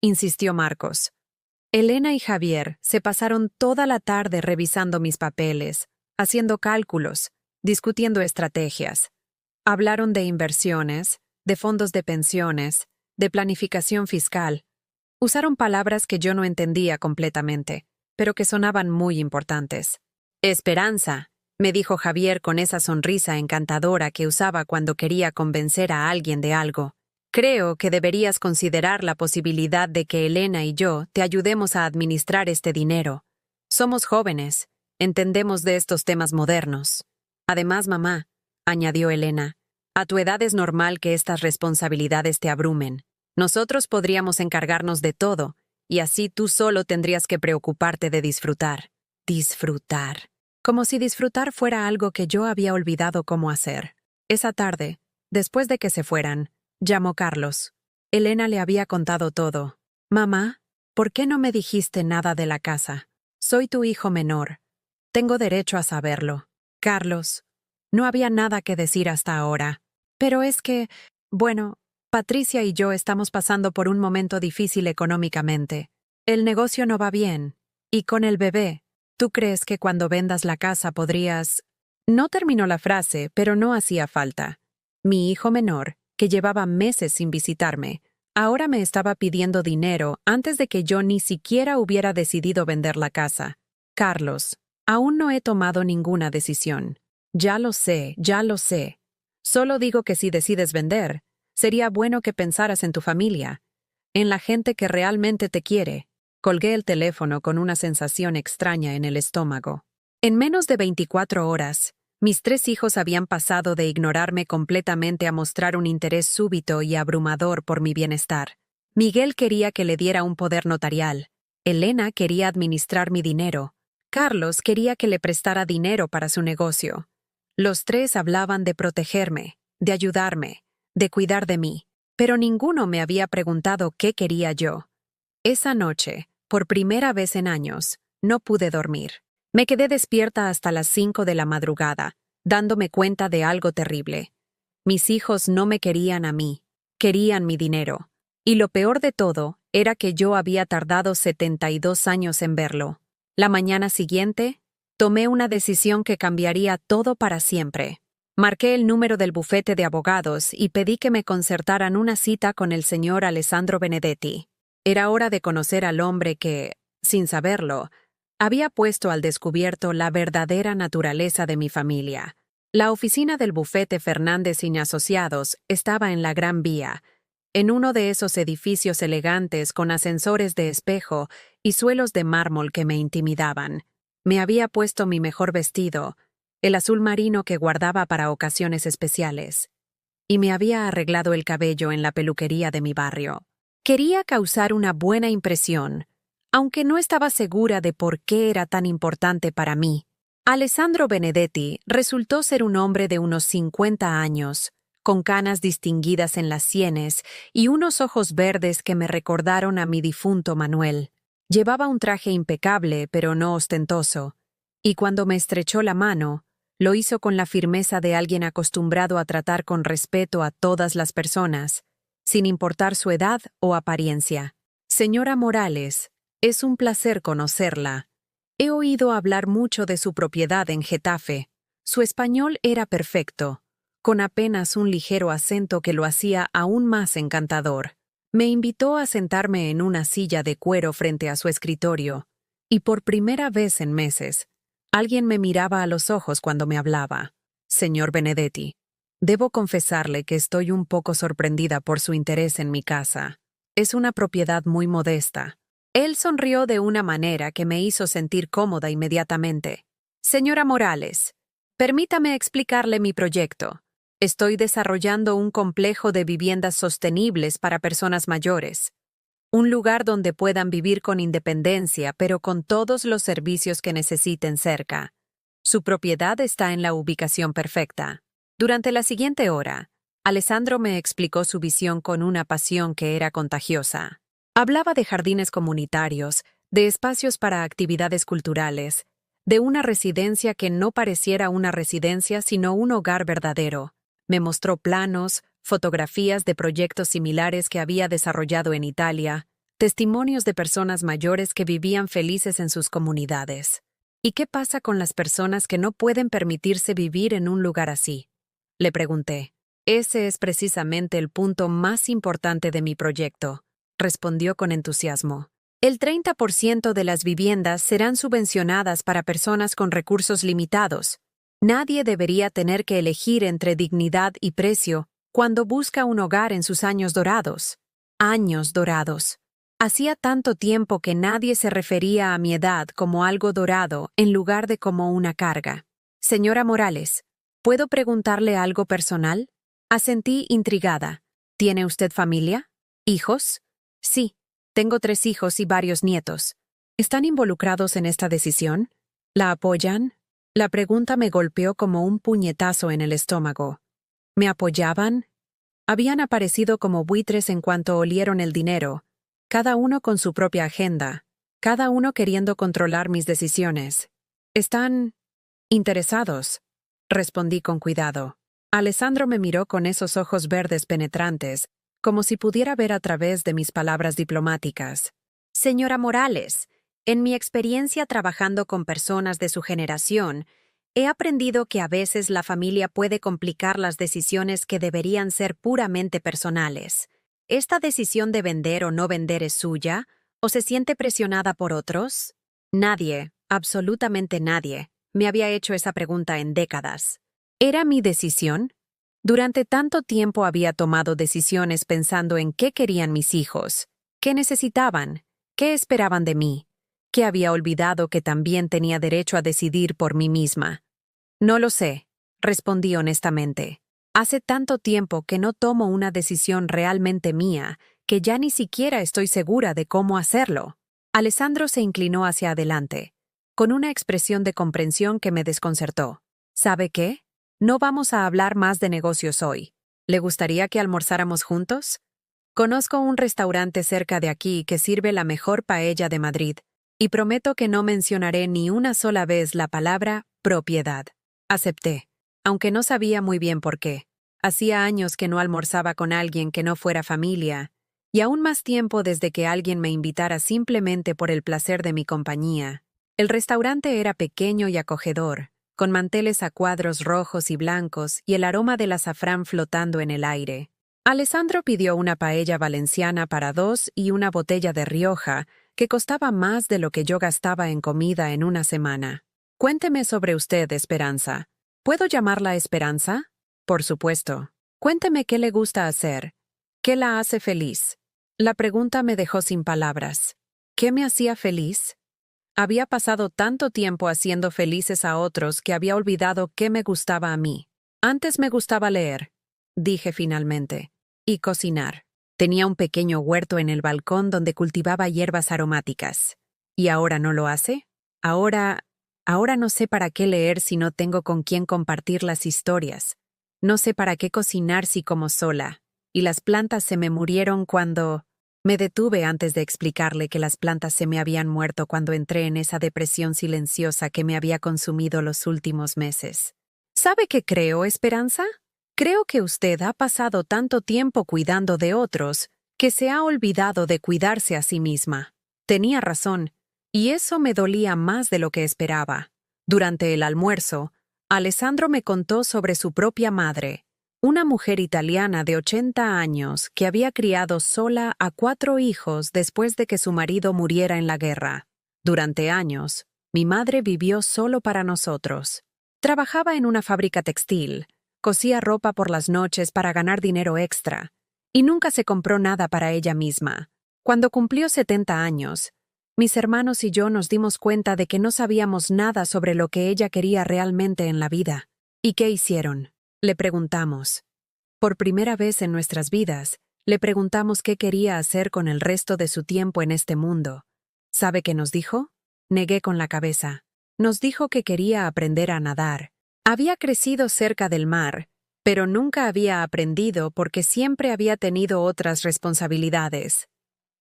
Insistió Marcos. Elena y Javier se pasaron toda la tarde revisando mis papeles, haciendo cálculos, discutiendo estrategias. Hablaron de inversiones, de fondos de pensiones, de planificación fiscal. Usaron palabras que yo no entendía completamente, pero que sonaban muy importantes. Esperanza, me dijo Javier con esa sonrisa encantadora que usaba cuando quería convencer a alguien de algo. Creo que deberías considerar la posibilidad de que Elena y yo te ayudemos a administrar este dinero. Somos jóvenes, entendemos de estos temas modernos. Además, mamá, añadió Elena, a tu edad es normal que estas responsabilidades te abrumen. Nosotros podríamos encargarnos de todo, y así tú solo tendrías que preocuparte de disfrutar. Disfrutar. Como si disfrutar fuera algo que yo había olvidado cómo hacer. Esa tarde, después de que se fueran, llamó Carlos. Elena le había contado todo. Mamá, ¿por qué no me dijiste nada de la casa? Soy tu hijo menor. Tengo derecho a saberlo. Carlos, no había nada que decir hasta ahora. Pero es que, bueno, Patricia y yo estamos pasando por un momento difícil económicamente. El negocio no va bien. Y con el bebé, ¿tú crees que cuando vendas la casa podrías...? No terminó la frase, pero no hacía falta. Mi hijo menor, que llevaba meses sin visitarme, ahora me estaba pidiendo dinero antes de que yo ni siquiera hubiera decidido vender la casa. Carlos, aún no he tomado ninguna decisión. Ya lo sé, ya lo sé. Solo digo que si decides vender, sería bueno que pensaras en tu familia, en la gente que realmente te quiere. Colgué el teléfono con una sensación extraña en el estómago. En menos de 24 horas, mis 3 hijos habían pasado de ignorarme completamente a mostrar un interés súbito y abrumador por mi bienestar. Miguel quería que le diera un poder notarial. Elena quería administrar mi dinero. Carlos quería que le prestara dinero para su negocio. Los 3 hablaban de protegerme, de ayudarme, de cuidar de mí, pero ninguno me había preguntado qué quería yo. Esa noche, por primera vez en años, no pude dormir. Me quedé despierta hasta las 5 de la madrugada, dándome cuenta de algo terrible. Mis hijos no me querían a mí, querían mi dinero. Y lo peor de todo era que yo había tardado 72 años en verlo. La mañana siguiente, tomé una decisión que cambiaría todo para siempre. Marqué el número del bufete de abogados y pedí que me concertaran una cita con el señor Alessandro Benedetti. Era hora de conocer al hombre que, sin saberlo, había puesto al descubierto la verdadera naturaleza de mi familia. La oficina del bufete Fernández y Asociados estaba en la Gran Vía, en uno de esos edificios elegantes con ascensores de espejo y suelos de mármol que me intimidaban. Me había puesto mi mejor vestido, el azul marino que guardaba para ocasiones especiales, y me había arreglado el cabello en la peluquería de mi barrio. Quería causar una buena impresión, aunque no estaba segura de por qué era tan importante para mí. Alessandro Benedetti resultó ser un hombre de unos 50 años, con canas distinguidas en las sienes y unos ojos verdes que me recordaron a mi difunto Manuel. Llevaba un traje impecable, pero no ostentoso, y cuando me estrechó la mano, lo hizo con la firmeza de alguien acostumbrado a tratar con respeto a todas las personas, sin importar su edad o apariencia. Señora Morales, es un placer conocerla. He oído hablar mucho de su propiedad en Getafe. Su español era perfecto, con apenas un ligero acento que lo hacía aún más encantador. Me invitó a sentarme en una silla de cuero frente a su escritorio, y por primera vez en meses, alguien me miraba a los ojos cuando me hablaba. Señor Benedetti, debo confesarle que estoy un poco sorprendida por su interés en mi casa. Es una propiedad muy modesta. Él sonrió de una manera que me hizo sentir cómoda inmediatamente. Señora Morales, permítame explicarle mi proyecto. Estoy desarrollando un complejo de viviendas sostenibles para personas mayores. Un lugar donde puedan vivir con independencia, pero con todos los servicios que necesiten cerca. Su propiedad está en la ubicación perfecta. Durante la siguiente hora, Alessandro me explicó su visión con una pasión que era contagiosa. Hablaba de jardines comunitarios, de espacios para actividades culturales, de una residencia que no pareciera una residencia sino un hogar verdadero. Me mostró planos, fotografías de proyectos similares que había desarrollado en Italia, testimonios de personas mayores que vivían felices en sus comunidades. ¿Y qué pasa con las personas que no pueden permitirse vivir en un lugar así? Le pregunté. Ese es precisamente el punto más importante de mi proyecto, respondió con entusiasmo. El 30% de las viviendas serán subvencionadas para personas con recursos limitados. Nadie debería tener que elegir entre dignidad y precio cuando busca un hogar en sus años dorados. Años dorados. Hacía tanto tiempo que nadie se refería a mi edad como algo dorado en lugar de como una carga. Señora Morales, ¿puedo preguntarle algo personal? Asentí intrigada. ¿Tiene usted familia? ¿Hijos? Sí, tengo 3 hijos y varios nietos. ¿Están involucrados en esta decisión? ¿La apoyan? La pregunta me golpeó como un puñetazo en el estómago. ¿Me apoyaban? Habían aparecido como buitres en cuanto olieron el dinero, cada uno con su propia agenda, cada uno queriendo controlar mis decisiones. ¿Están interesados?, respondí con cuidado. Alessandro me miró con esos ojos verdes penetrantes, como si pudiera ver a través de mis palabras diplomáticas. Señora Morales, en mi experiencia trabajando con personas de su generación, he aprendido que a veces la familia puede complicar las decisiones que deberían ser puramente personales. ¿Esta decisión de vender o no vender es suya? ¿O se siente presionada por otros? Nadie, absolutamente nadie, me había hecho esa pregunta en décadas. ¿Era mi decisión? Durante tanto tiempo había tomado decisiones pensando en qué querían mis hijos, qué necesitaban, qué esperaban de mí, que había olvidado que también tenía derecho a decidir por mí misma. No lo sé, respondí honestamente. Hace tanto tiempo que no tomo una decisión realmente mía, que ya ni siquiera estoy segura de cómo hacerlo. Alessandro se inclinó hacia adelante, con una expresión de comprensión que me desconcertó. ¿Sabe qué? No vamos a hablar más de negocios hoy. ¿Le gustaría que almorzáramos juntos? Conozco un restaurante cerca de aquí que sirve la mejor paella de Madrid, y prometo que no mencionaré ni una sola vez la palabra propiedad. Acepté, aunque no sabía muy bien por qué. Hacía años que no almorzaba con alguien que no fuera familia, y aún más tiempo desde que alguien me invitara simplemente por el placer de mi compañía. El restaurante era pequeño y acogedor, con manteles a cuadros rojos y blancos y el aroma del azafrán flotando en el aire. Alessandro pidió una paella valenciana para 2 y una botella de Rioja, que costaba más de lo que yo gastaba en comida en una semana. Cuénteme sobre usted, Esperanza. ¿Puedo llamarla Esperanza? Por supuesto. Cuénteme qué le gusta hacer. ¿Qué la hace feliz? La pregunta me dejó sin palabras. ¿Qué me hacía feliz? Había pasado tanto tiempo haciendo felices a otros que había olvidado qué me gustaba a mí. Antes me gustaba leer, dije finalmente, y cocinar. Tenía un pequeño huerto en el balcón donde cultivaba hierbas aromáticas. ¿Y ahora no lo hace? Ahora Ahora no sé para qué leer si no tengo con quién compartir las historias. No sé para qué cocinar si como sola. Y las plantas se me murieron cuando... Me detuve antes de explicarle que las plantas se me habían muerto cuando entré en esa depresión silenciosa que me había consumido los últimos meses. ¿Sabe qué creo, Esperanza? Creo que usted ha pasado tanto tiempo cuidando de otros que se ha olvidado de cuidarse a sí misma. Tenía razón, y eso me dolía más de lo que esperaba. Durante el almuerzo, Alessandro me contó sobre su propia madre, una mujer italiana de 80 años que había criado sola a 4 hijos después de que su marido muriera en la guerra. Durante años, mi madre vivió solo para nosotros. Trabajaba en una fábrica textil, cosía ropa por las noches para ganar dinero extra, y nunca se compró nada para ella misma. Cuando cumplió 70 años, mis hermanos y yo nos dimos cuenta de que no sabíamos nada sobre lo que ella quería realmente en la vida. ¿Y qué hicieron? Le preguntamos. Por primera vez en nuestras vidas, le preguntamos qué quería hacer con el resto de su tiempo en este mundo. ¿Sabe qué nos dijo? Negué con la cabeza. Nos dijo que quería aprender a nadar. Había crecido cerca del mar, pero nunca había aprendido porque siempre había tenido otras responsabilidades.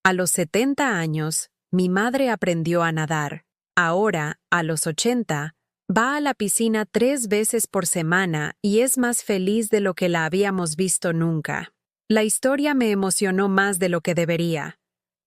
A los 70 años, mi madre aprendió a nadar. Ahora, a los 80, va a la piscina 3 veces por semana y es más feliz de lo que la habíamos visto nunca. La historia me emocionó más de lo que debería.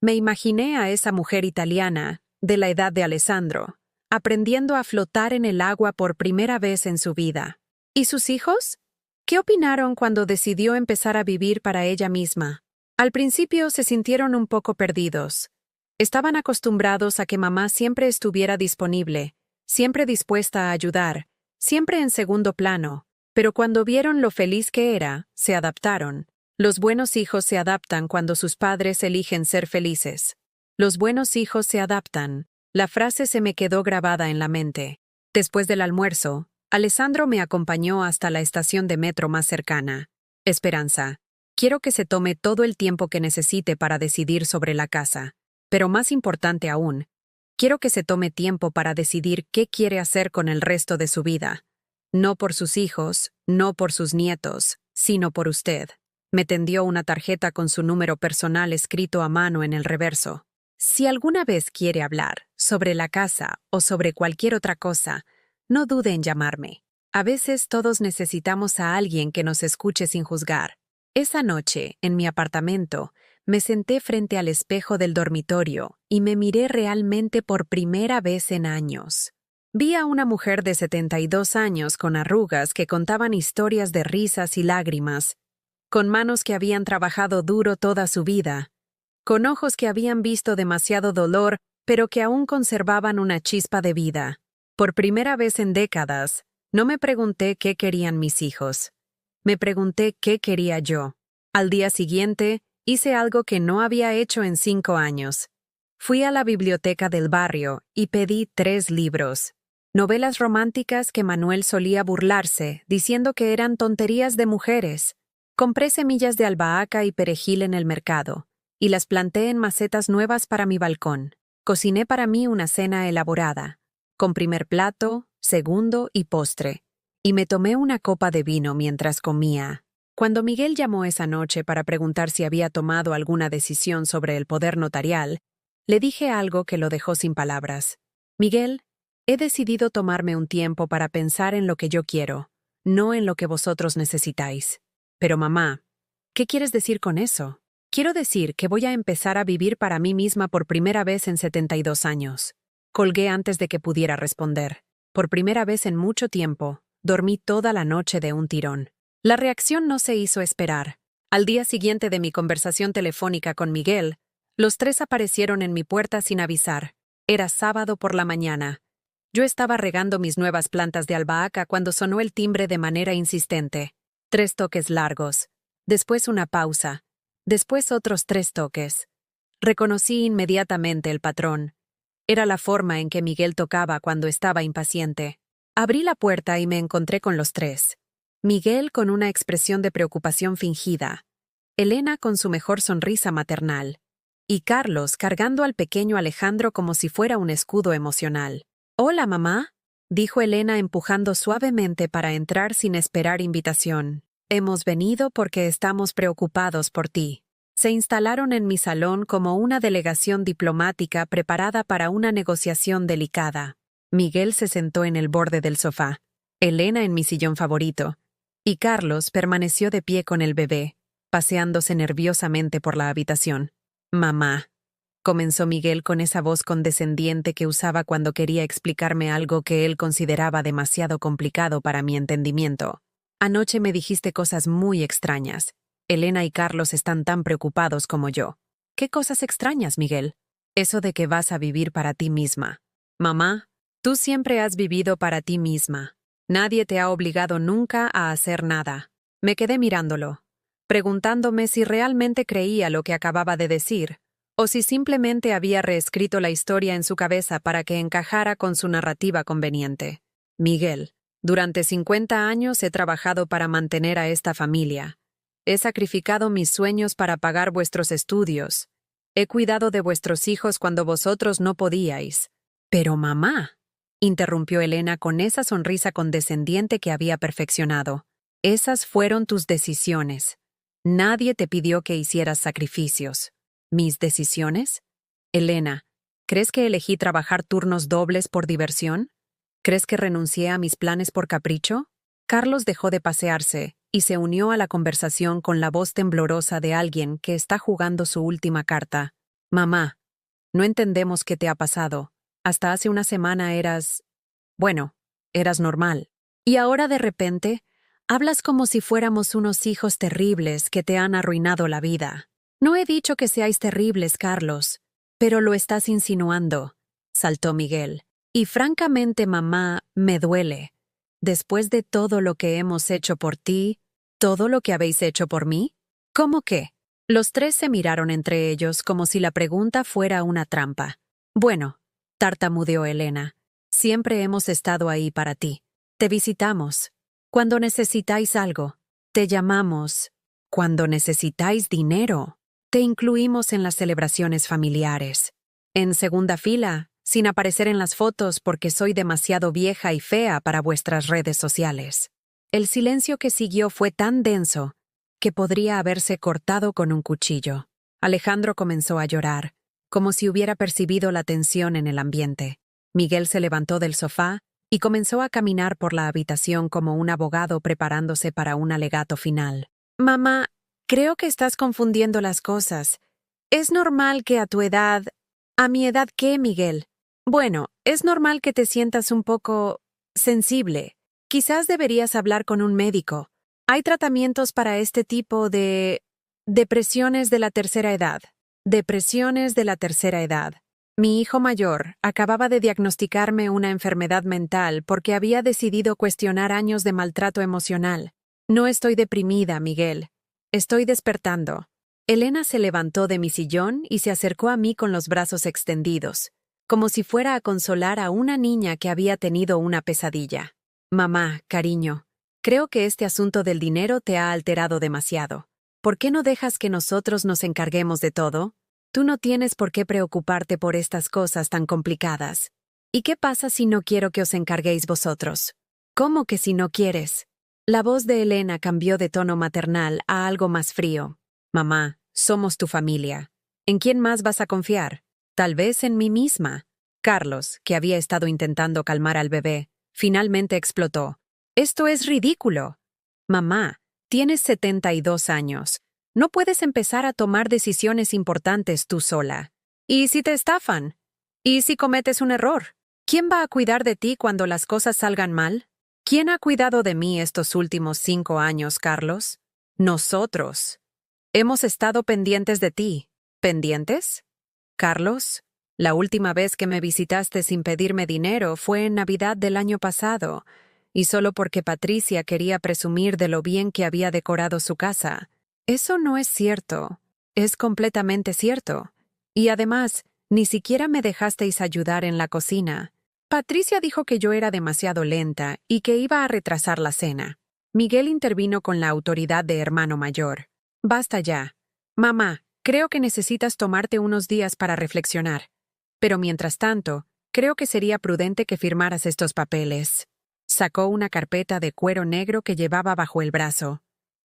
Me imaginé a esa mujer italiana, de la edad de Alessandro, aprendiendo a flotar en el agua por primera vez en su vida. ¿Y sus hijos? ¿Qué opinaron cuando decidió empezar a vivir para ella misma? Al principio se sintieron un poco perdidos. Estaban acostumbrados a que mamá siempre estuviera disponible, siempre dispuesta a ayudar, siempre en segundo plano, pero cuando vieron lo feliz que era, se adaptaron. Los buenos hijos se adaptan cuando sus padres eligen ser felices. Los buenos hijos se adaptan. La frase se me quedó grabada en la mente. Después del almuerzo, Alessandro me acompañó hasta la estación de metro más cercana. Esperanza, quiero que se tome todo el tiempo que necesite para decidir sobre la casa, pero más importante aún, quiero que se tome tiempo para decidir qué quiere hacer con el resto de su vida. No por sus hijos, no por sus nietos, sino por usted. Me tendió una tarjeta con su número personal escrito a mano en el reverso. Si alguna vez quiere hablar sobre la casa o sobre cualquier otra cosa, no dude en llamarme. A veces todos necesitamos a alguien que nos escuche sin juzgar. Esa noche, en mi apartamento, me senté frente al espejo del dormitorio y me miré realmente por primera vez en años. Vi a una mujer de 72 años con arrugas que contaban historias de risas y lágrimas, con manos que habían trabajado duro toda su vida, con ojos que habían visto demasiado dolor, pero que aún conservaban una chispa de vida. Por primera vez en décadas, no me pregunté qué querían mis hijos. Me pregunté qué quería yo. Al día siguiente, hice algo que no había hecho en 5 años. Fui a la biblioteca del barrio y pedí 3 libros. Novelas románticas que Manuel solía burlarse, diciendo que eran tonterías de mujeres. Compré semillas de albahaca y perejil en el mercado, y las planté en macetas nuevas para mi balcón. Cociné para mí una cena elaborada, con primer plato, segundo y postre, y me tomé una copa de vino mientras comía. Cuando Miguel llamó esa noche para preguntar si había tomado alguna decisión sobre el poder notarial, le dije algo que lo dejó sin palabras. Miguel, he decidido tomarme un tiempo para pensar en lo que yo quiero, no en lo que vosotros necesitáis. Pero mamá, ¿qué quieres decir con eso? Quiero decir que voy a empezar a vivir para mí misma por primera vez en 72 años. Colgué antes de que pudiera responder. Por primera vez en mucho tiempo, dormí toda la noche de un tirón. La reacción no se hizo esperar. Al día siguiente de mi conversación telefónica con Miguel, los 3 aparecieron en mi puerta sin avisar. Era sábado por la mañana. Yo estaba regando mis nuevas plantas de albahaca cuando sonó el timbre de manera insistente. 3 toques largos. Después una pausa. Después otros 3 toques. Reconocí inmediatamente el patrón. Era la forma en que Miguel tocaba cuando estaba impaciente. Abrí la puerta y me encontré con los 3. Miguel con una expresión de preocupación fingida, Elena con su mejor sonrisa maternal, y Carlos cargando al pequeño Alejandro como si fuera un escudo emocional. «Hola, mamá», dijo Elena empujando suavemente para entrar sin esperar invitación. Hemos venido porque estamos preocupados por ti. Se instalaron en mi salón como una delegación diplomática preparada para una negociación delicada. Miguel se sentó en el borde del sofá, Elena en mi sillón favorito, y Carlos permaneció de pie con el bebé, paseándose nerviosamente por la habitación. «Mamá», comenzó Miguel con esa voz condescendiente que usaba cuando quería explicarme algo que él consideraba demasiado complicado para mi entendimiento. «Anoche me dijiste cosas muy extrañas. Elena y Carlos están tan preocupados como yo». «¿Qué cosas extrañas, Miguel?» «Eso de que vas a vivir para ti misma». «Mamá, tú siempre has vivido para ti misma. Nadie te ha obligado nunca a hacer nada». Me quedé mirándolo, preguntándome si realmente creía lo que acababa de decir, o si simplemente había reescrito la historia en su cabeza para que encajara con su narrativa conveniente. «Miguel, durante 50 años he trabajado para mantener a esta familia. He sacrificado mis sueños para pagar vuestros estudios. He cuidado de vuestros hijos cuando vosotros no podíais». «Pero mamá», interrumpió Elena con esa sonrisa condescendiente que había perfeccionado, «esas fueron tus decisiones. Nadie te pidió que hicieras sacrificios». «¿Mis decisiones?» «Elena, ¿crees que elegí trabajar turnos dobles por diversión? ¿Crees que renuncié a mis planes por capricho?» Carlos dejó de pasearse y se unió a la conversación con la voz temblorosa de alguien que está jugando su última carta. «Mamá, no entendemos qué te ha pasado. Hasta hace una semana eras... bueno, eras normal. Y ahora de repente, hablas como si fuéramos unos hijos terribles que te han arruinado la vida». «No he dicho que seáis terribles, Carlos, pero lo estás insinuando», saltó Miguel. «Y francamente, mamá, me duele. Después de todo lo que hemos hecho por ti, ¿todo lo que habéis hecho por mí?» «¿Cómo qué?» Los tres se miraron entre ellos como si la pregunta fuera una trampa. «Bueno», tartamudeó Elena, «siempre hemos estado ahí para ti. Te visitamos. Cuando necesitáis algo, te llamamos. Cuando necesitáis dinero, te incluimos en las celebraciones familiares. En segunda fila, sin aparecer en las fotos porque soy demasiado vieja y fea para vuestras redes sociales». El silencio que siguió fue tan denso que podría haberse cortado con un cuchillo. Alejandro comenzó a llorar, como si hubiera percibido la tensión en el ambiente. Miguel se levantó del sofá y comenzó a caminar por la habitación como un abogado preparándose para un alegato final. «Mamá, creo que estás confundiendo las cosas. Es normal que a tu edad... ¿A mi edad qué, Miguel? Bueno, es normal que te sientas un poco... sensible. Quizás deberías hablar con un médico. Hay tratamientos para este tipo de... depresiones de la tercera edad. Depresiones de la tercera edad. Mi hijo mayor acababa de diagnosticarme una enfermedad mental porque había decidido cuestionar años de maltrato emocional. No estoy deprimida, Miguel. Estoy despertando». Elena se levantó de mi sillón y se acercó a mí con los brazos extendidos, como si fuera a consolar a una niña que había tenido una pesadilla. «Mamá, cariño, creo que este asunto del dinero te ha alterado demasiado. ¿Por qué no dejas que nosotros nos encarguemos de todo? Tú no tienes por qué preocuparte por estas cosas tan complicadas. ¿Y qué pasa si no quiero que os encarguéis vosotros?» «¿Cómo que si no quieres?» La voz de Elena cambió de tono maternal a algo más frío. «Mamá, somos tu familia. ¿En quién más vas a confiar? Tal vez en mí misma». Carlos, que había estado intentando calmar al bebé, finalmente explotó. «Esto es ridículo. Mamá, tienes 72 años. No puedes empezar a tomar decisiones importantes tú sola. ¿Y si te estafan? ¿Y si cometes un error? ¿Quién va a cuidar de ti cuando las cosas salgan mal? ¿Quién ha cuidado de mí estos últimos 5 años, Carlos? Nosotros. Hemos estado pendientes de ti». «¿Pendientes? Carlos, la última vez que me visitaste sin pedirme dinero fue en Navidad del año pasado, y solo porque Patricia quería presumir de lo bien que había decorado su casa. Eso no es cierto. Es completamente cierto. Y además, ni siquiera me dejasteis ayudar en la cocina. Patricia dijo que yo era demasiado lenta y que iba a retrasar la cena». Miguel intervino con la autoridad de hermano mayor. «Basta ya. Mamá, creo que necesitas tomarte unos días para reflexionar. Pero mientras tanto, Creo que sería prudente que firmaras estos papeles. Sacó una carpeta de cuero negro que llevaba bajo el brazo.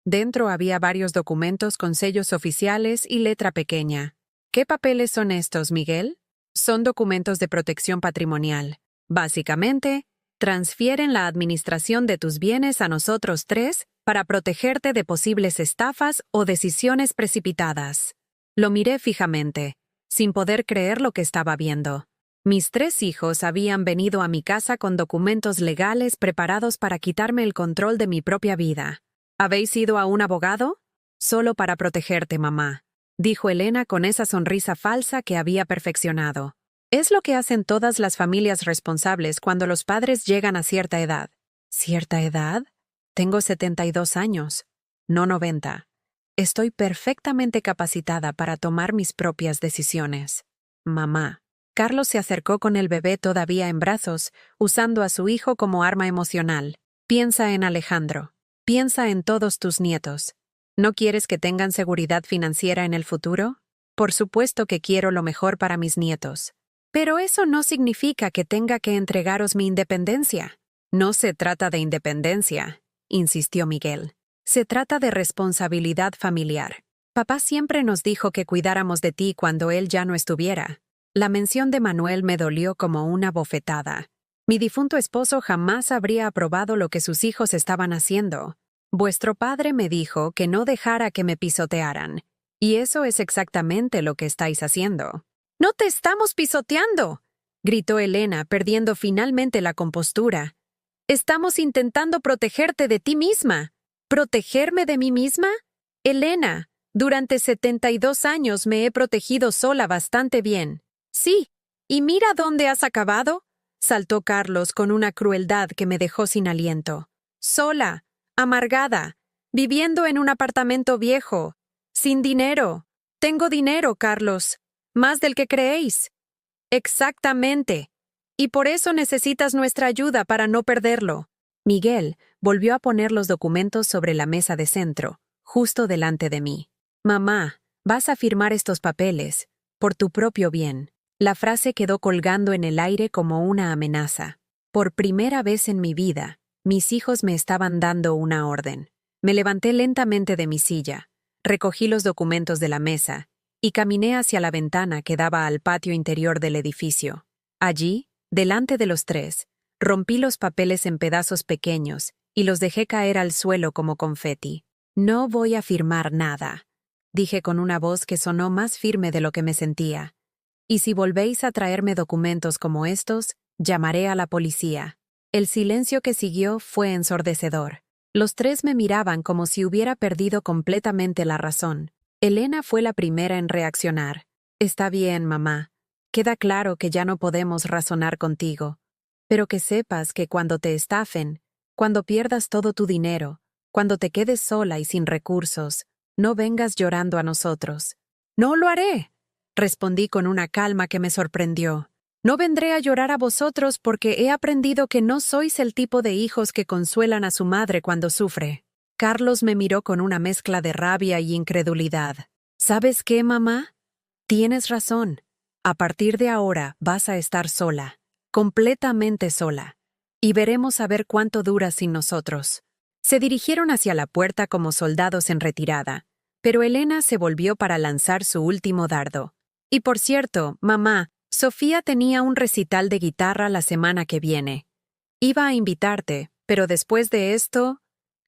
Dentro había varios documentos con sellos oficiales y letra pequeña. ¿Qué papeles son estos, Miguel? Son documentos de protección patrimonial. Básicamente, transfieren la administración de tus bienes a nosotros tres para protegerte de posibles estafas o decisiones precipitadas. Lo miré fijamente, sin poder creer lo que estaba viendo. Mis 3 hijos habían venido a mi casa con documentos legales preparados para quitarme el control de mi propia vida. ¿Habéis ido a un abogado? Solo para protegerte, mamá, dijo Elena con esa sonrisa falsa que había perfeccionado. Es lo que hacen todas las familias responsables cuando los padres llegan a cierta edad. ¿Cierta edad? Tengo 72 años, no 90. Estoy perfectamente capacitada para tomar mis propias decisiones. Mamá. Carlos se acercó con el bebé todavía en brazos, usando a su hijo como arma emocional. Piensa en Alejandro. Piensa en todos tus nietos. ¿No quieres que tengan seguridad financiera en el futuro? Por supuesto que quiero lo mejor para mis nietos. Pero eso no significa que tenga que entregaros mi independencia. No se trata de independencia, insistió Miguel. Se trata de responsabilidad familiar. Papá siempre nos dijo que cuidáramos de ti cuando él ya no estuviera. La mención de Manuel me dolió como una bofetada. Mi difunto esposo jamás habría aprobado lo que sus hijos estaban haciendo. Vuestro padre me dijo que no dejara que me pisotearan, y eso es exactamente lo que estáis haciendo. ¡No te estamos pisoteando!, gritó Elena, perdiendo finalmente la compostura. Estamos intentando protegerte de ti misma. ¿Protegerme de mí misma? Elena, durante 72 años me he protegido sola bastante bien. Sí, ¿y mira dónde has acabado?, saltó Carlos con una crueldad que me dejó sin aliento. Sola, amargada, viviendo en un apartamento viejo, sin dinero. Tengo dinero, Carlos, más del que creéis. Exactamente. Y por eso necesitas nuestra ayuda para no perderlo. Miguel volvió a poner los documentos sobre la mesa de centro, justo delante de mí. Mamá, vas a firmar estos papeles, por tu propio bien. La frase quedó colgando en el aire como una amenaza. Por primera vez en mi vida, mis hijos me estaban dando una orden. Me levanté lentamente de mi silla, recogí los documentos de la mesa y caminé hacia la ventana que daba al patio interior del edificio. Allí, delante de los 3, rompí los papeles en pedazos pequeños y los dejé caer al suelo como confeti. No voy a firmar nada, dije con una voz que sonó más firme de lo que me sentía. Y si volvéis a traerme documentos como estos, llamaré a la policía. El silencio que siguió fue ensordecedor. Los 3 me miraban como si hubiera perdido completamente la razón. Elena fue la primera en reaccionar. Está bien, mamá. Queda claro que ya no podemos razonar contigo. Pero que sepas que cuando te estafen, cuando pierdas todo tu dinero, cuando te quedes sola y sin recursos, no vengas llorando a nosotros. No lo haré, respondí con una calma que me sorprendió. No vendré a llorar a vosotros porque he aprendido que no sois el tipo de hijos que consuelan a su madre cuando sufre. Carlos me miró con una mezcla de rabia y incredulidad. ¿Sabes qué, mamá? Tienes razón. A partir de ahora vas a estar sola, completamente sola, y veremos a ver cuánto duras sin nosotros. Se dirigieron hacia la puerta como soldados en retirada, pero Elena se volvió para lanzar su último dardo. Y por cierto, mamá, Sofía tenía un recital de guitarra la semana que viene. Iba a invitarte, pero después de esto,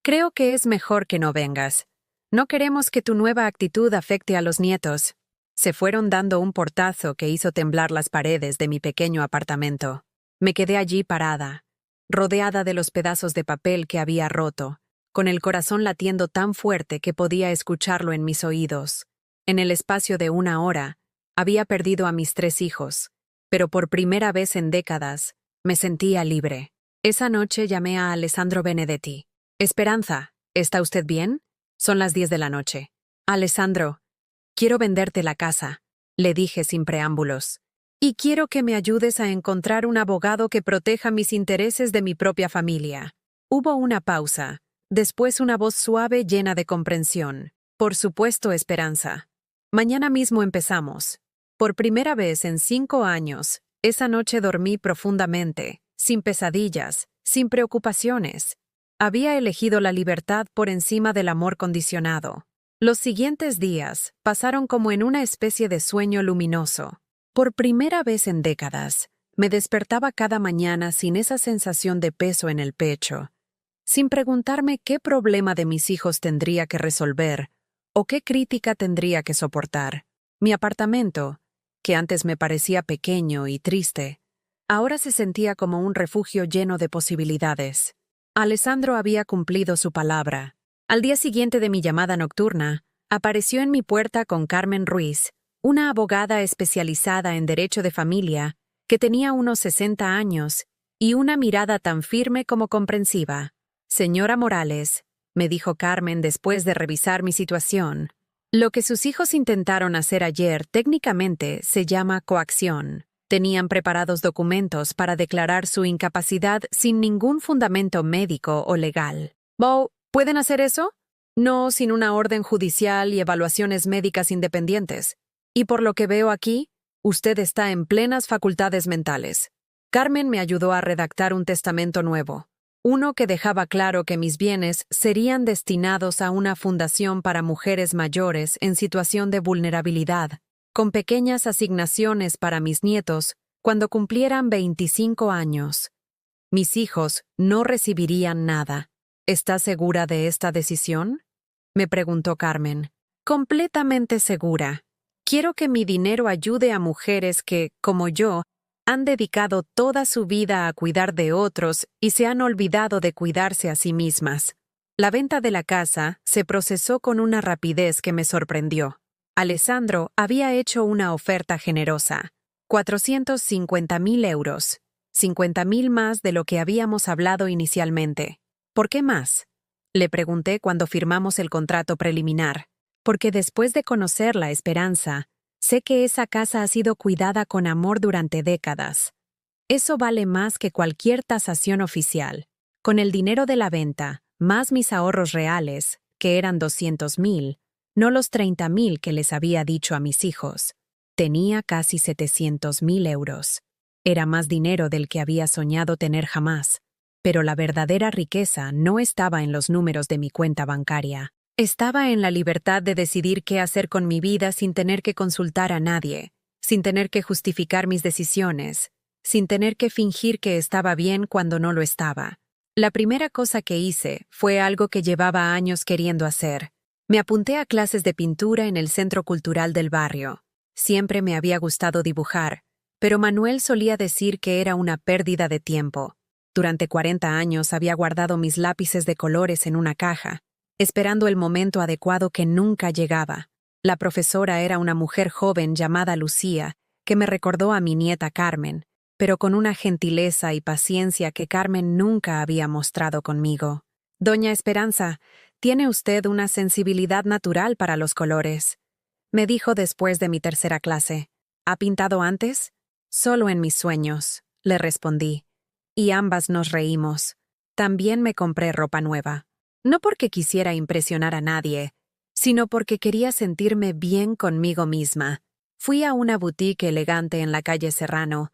creo que es mejor que no vengas. No queremos que tu nueva actitud afecte a los nietos. Se fueron dando un portazo que hizo temblar las paredes de mi pequeño apartamento. Me quedé allí parada, rodeada de los pedazos de papel que había roto, con el corazón latiendo tan fuerte que podía escucharlo en mis oídos. En el espacio de 1 hora, había perdido a mis 3 hijos, pero por primera vez en décadas, me sentía libre. Esa noche llamé a Alessandro Benedetti. Esperanza, ¿está usted bien? Son las 10 de la noche. Alessandro, quiero venderte la casa, le dije sin preámbulos. Y quiero que me ayudes a encontrar un abogado que proteja mis intereses de mi propia familia. Hubo una pausa, después una voz suave llena de comprensión. Por supuesto, Esperanza. Mañana mismo empezamos. Por primera vez en 5 años, Esa noche dormí profundamente, sin pesadillas, sin preocupaciones. Había elegido la libertad por encima del amor condicionado. Los siguientes días pasaron como en una especie de sueño luminoso. Por primera vez en décadas, me despertaba cada mañana sin esa sensación de peso en el pecho, sin preguntarme qué problema de mis hijos tendría que resolver o qué crítica tendría que soportar. Mi apartamento, que antes me parecía pequeño y triste, ahora se sentía como un refugio lleno de posibilidades. Alessandro había cumplido su palabra. Al día siguiente de mi llamada nocturna, apareció en mi puerta con Carmen Ruiz, una abogada especializada en derecho de familia, que tenía unos 60 años y una mirada tan firme como comprensiva. «Señora Morales», me dijo Carmen después de revisar mi situación, «lo que sus hijos intentaron hacer ayer técnicamente se llama coacción. Tenían preparados documentos para declarar su incapacidad sin ningún fundamento médico o legal». «Bo, ¿pueden hacer eso?» «No sin una orden judicial y evaluaciones médicas independientes. Y por lo que veo aquí, usted está en plenas facultades mentales». Carmen me ayudó a redactar un testamento nuevo. Uno que dejaba claro que mis bienes serían destinados a una fundación para mujeres mayores en situación de vulnerabilidad, con pequeñas asignaciones para mis nietos cuando cumplieran 25 años. Mis hijos no recibirían nada. ¿Está segura de esta decisión?, me preguntó Carmen. Completamente segura. Quiero que mi dinero ayude a mujeres que, como yo, han dedicado toda su vida a cuidar de otros y se han olvidado de cuidarse a sí mismas. La venta de la casa se procesó con una rapidez que me sorprendió. Alessandro había hecho una oferta generosa, 450.000 euros, 50.000 más de lo que habíamos hablado inicialmente. ¿Por qué más?, le pregunté cuando firmamos el contrato preliminar. Porque después de conocer la Esperanza, sé que esa casa ha sido cuidada con amor durante décadas. Eso vale más que cualquier tasación oficial. Con el dinero de la venta, más mis ahorros reales, que eran 200.000, no los 30.000 que les había dicho a mis hijos, tenía casi 700.000 euros. Era más dinero del que había soñado tener jamás. Pero la verdadera riqueza no estaba en los números de mi cuenta bancaria. Estaba en la libertad de decidir qué hacer con mi vida sin tener que consultar a nadie, sin tener que justificar mis decisiones, sin tener que fingir que estaba bien cuando no lo estaba. La primera cosa que hice fue algo que llevaba años queriendo hacer. Me apunté a clases de pintura en el Centro Cultural del barrio. Siempre me había gustado dibujar, pero Manuel solía decir que era una pérdida de tiempo. Durante 40 años había guardado mis lápices de colores en una caja, esperando el momento adecuado que nunca llegaba. La profesora era una mujer joven llamada Lucía, que me recordó a mi nieta Carmen, pero con una gentileza y paciencia que Carmen nunca había mostrado conmigo. «Doña Esperanza, tiene usted una sensibilidad natural para los colores», me dijo después de mi tercera clase. «¿Ha pintado antes?» «Solo en mis sueños», le respondí. Y ambas nos reímos. También me compré ropa nueva. No porque quisiera impresionar a nadie, sino porque quería sentirme bien conmigo misma. Fui a una boutique elegante en la calle Serrano,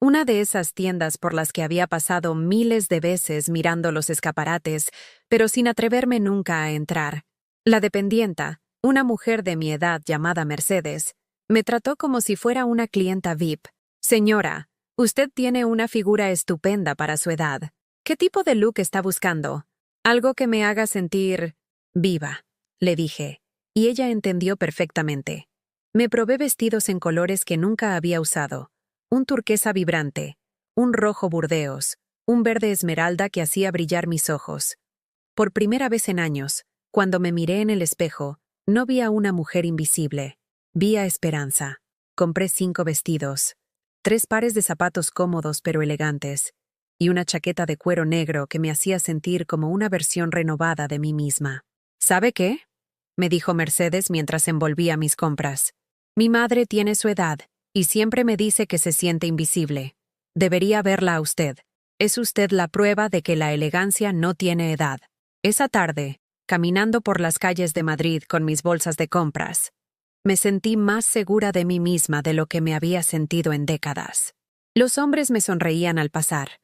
una de esas tiendas por las que había pasado miles de veces mirando los escaparates, pero sin atreverme nunca a entrar. La dependienta, una mujer de mi edad llamada Mercedes, me trató como si fuera una clienta VIP. «Señora, usted tiene una figura estupenda para su edad. ¿Qué tipo de look está buscando?» «Algo que me haga sentir viva», le dije, y ella entendió perfectamente. Me probé vestidos en colores que nunca había usado, un turquesa vibrante, un rojo burdeos, un verde esmeralda que hacía brillar mis ojos. Por primera vez en años, cuando me miré en el espejo, no vi a una mujer invisible, vi a Esperanza. Compré 5 vestidos, 3 pares de zapatos cómodos pero elegantes, y una chaqueta de cuero negro que me hacía sentir como una versión renovada de mí misma. «¿Sabe qué?», me dijo Mercedes mientras envolvía mis compras. «Mi madre tiene su edad, y siempre me dice que se siente invisible. Debería verla a usted. Es usted la prueba de que la elegancia no tiene edad». Esa tarde, caminando por las calles de Madrid con mis bolsas de compras, me sentí más segura de mí misma de lo que me había sentido en décadas. Los hombres me sonreían al pasar.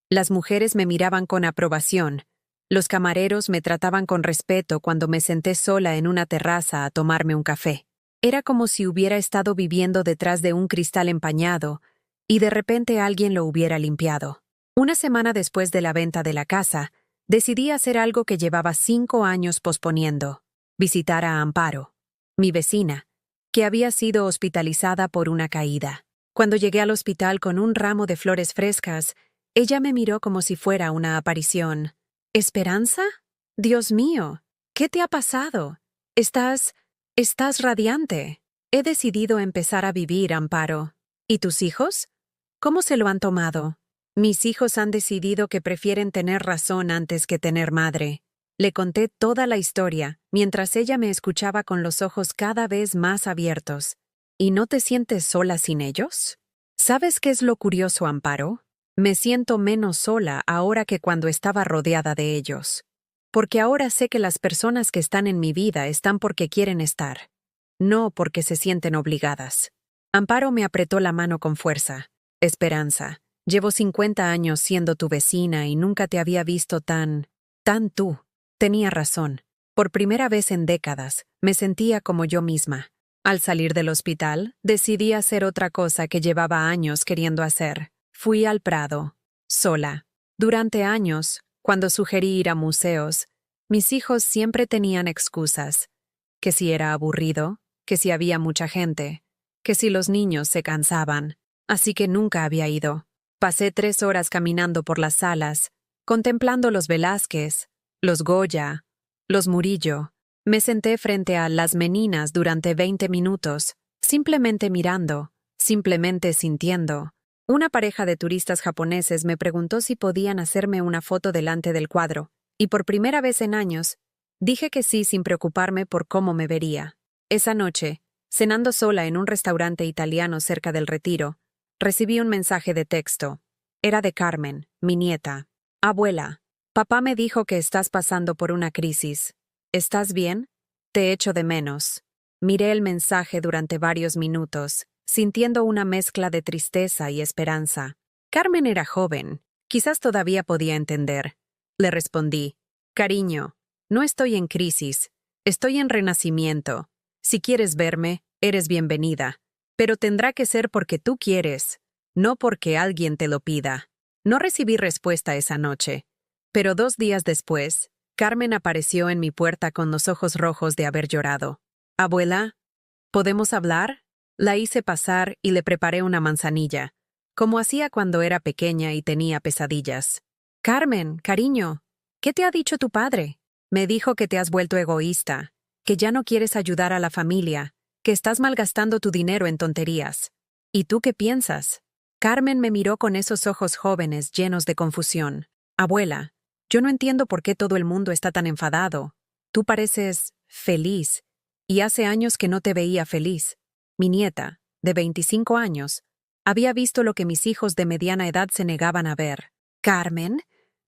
Las mujeres me miraban con aprobación. Los camareros me trataban con respeto cuando me senté sola en una terraza a tomarme un café. Era como si hubiera estado viviendo detrás de un cristal empañado y de repente alguien lo hubiera limpiado. Una semana después de la venta de la casa, decidí hacer algo que llevaba 5 años posponiendo: visitar a Amparo, mi vecina, que había sido hospitalizada por una caída. Cuando llegué al hospital con un ramo de flores frescas, ella me miró como si fuera una aparición. ¿Esperanza? Dios mío, ¿qué te ha pasado? Estás radiante. He decidido empezar a vivir, Amparo. ¿Y tus hijos? ¿Cómo se lo han tomado? Mis hijos han decidido que prefieren tener razón antes que tener madre. Le conté toda la historia, mientras ella me escuchaba con los ojos cada vez más abiertos. ¿Y no te sientes sola sin ellos? ¿Sabes qué es lo curioso, Amparo? Me siento menos sola ahora que cuando estaba rodeada de ellos. Porque ahora sé que las personas que están en mi vida están porque quieren estar, no porque se sienten obligadas. Amparo me apretó la mano con fuerza. Esperanza, llevo 50 años siendo tu vecina y nunca te había visto tan tú. Tenía razón. Por primera vez en décadas, me sentía como yo misma. Al salir del hospital, decidí hacer otra cosa que llevaba años queriendo hacer. Fui al Prado, sola. Durante años, cuando sugerí ir a museos, mis hijos siempre tenían excusas. Que si era aburrido, que si había mucha gente, que si los niños se cansaban. Así que nunca había ido. Pasé 3 horas caminando por las salas, contemplando los Velázquez, los Goya, los Murillo. Me senté frente a Las Meninas durante 20 minutos, simplemente mirando, simplemente sintiendo. Una pareja de turistas japoneses me preguntó si podían hacerme una foto delante del cuadro, y por primera vez en años, dije que sí sin preocuparme por cómo me vería. Esa noche, cenando sola en un restaurante italiano cerca del Retiro, recibí un mensaje de texto. Era de Carmen, mi nieta. Abuela, papá me dijo que estás pasando por una crisis. ¿Estás bien? Te echo de menos. Miré el mensaje durante varios minutos, sintiendo una mezcla de tristeza y esperanza. Carmen era joven, quizás todavía podía entender. Le respondí: cariño, no estoy en crisis, estoy en renacimiento. Si quieres verme, eres bienvenida. Pero tendrá que ser porque tú quieres, no porque alguien te lo pida. No recibí respuesta esa noche, pero 2 días después, Carmen apareció en mi puerta con los ojos rojos de haber llorado. Abuela, ¿podemos hablar? La hice pasar y le preparé una manzanilla, como hacía cuando era pequeña y tenía pesadillas. Carmen, cariño, ¿qué te ha dicho tu padre? Me dijo que te has vuelto egoísta, que ya no quieres ayudar a la familia, que estás malgastando tu dinero en tonterías. ¿Y tú qué piensas? Carmen me miró con esos ojos jóvenes llenos de confusión. Abuela, yo no entiendo por qué todo el mundo está tan enfadado. Tú pareces feliz, y hace años que no te veía feliz. Mi nieta, de 25 años, había visto lo que mis hijos de mediana edad se negaban a ver. Carmen,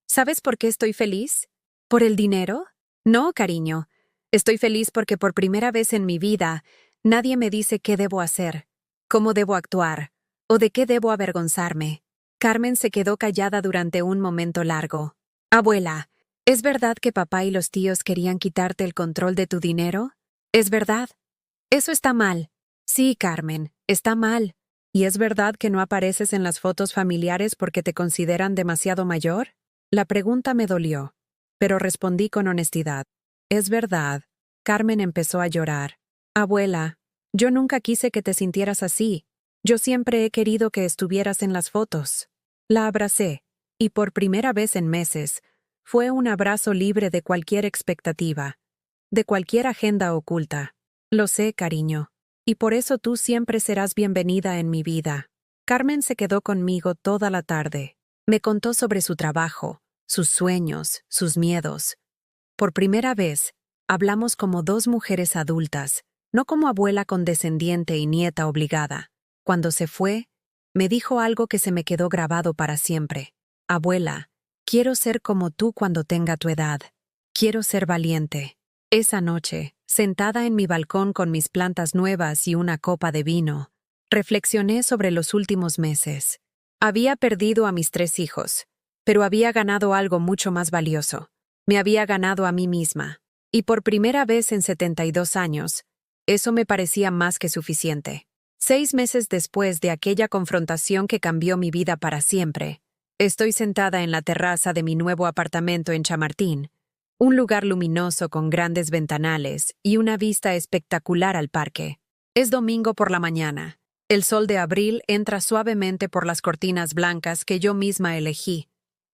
¿sabes por qué estoy feliz? ¿Por el dinero? No, cariño. Estoy feliz porque por primera vez en mi vida nadie me dice qué debo hacer, cómo debo actuar, o de qué debo avergonzarme. Carmen se quedó callada durante un momento largo. Abuela, ¿es verdad que papá y los tíos querían quitarte el control de tu dinero? ¿Es verdad? Eso está mal. Sí, Carmen, está mal. ¿Y es verdad que no apareces en las fotos familiares porque te consideran demasiado mayor? La pregunta me dolió, pero respondí con honestidad. Es verdad. Carmen empezó a llorar. Abuela, yo nunca quise que te sintieras así. Yo siempre he querido que estuvieras en las fotos. La abracé, y por primera vez en meses, fue un abrazo libre de cualquier expectativa, de cualquier agenda oculta. Lo sé, cariño, y por eso tú siempre serás bienvenida en mi vida. Carmen se quedó conmigo toda la tarde. Me contó sobre su trabajo, sus sueños, sus miedos. Por primera vez, hablamos como 2 mujeres adultas, no como abuela condescendiente y nieta obligada. Cuando se fue, me dijo algo que se me quedó grabado para siempre. Abuela, quiero ser como tú cuando tenga tu edad. Quiero ser valiente. Esa noche, sentada en mi balcón con mis plantas nuevas y una copa de vino, reflexioné sobre los últimos meses. Había perdido a mis 3 hijos, pero había ganado algo mucho más valioso. Me había ganado a mí misma. Y por primera vez en 72 años, eso me parecía más que suficiente. 6 meses después de aquella confrontación que cambió mi vida para siempre, estoy sentada en la terraza de mi nuevo apartamento en Chamartín, un lugar luminoso con grandes ventanales y una vista espectacular al parque. Es domingo por la mañana. El sol de abril entra suavemente por las cortinas blancas que yo misma elegí,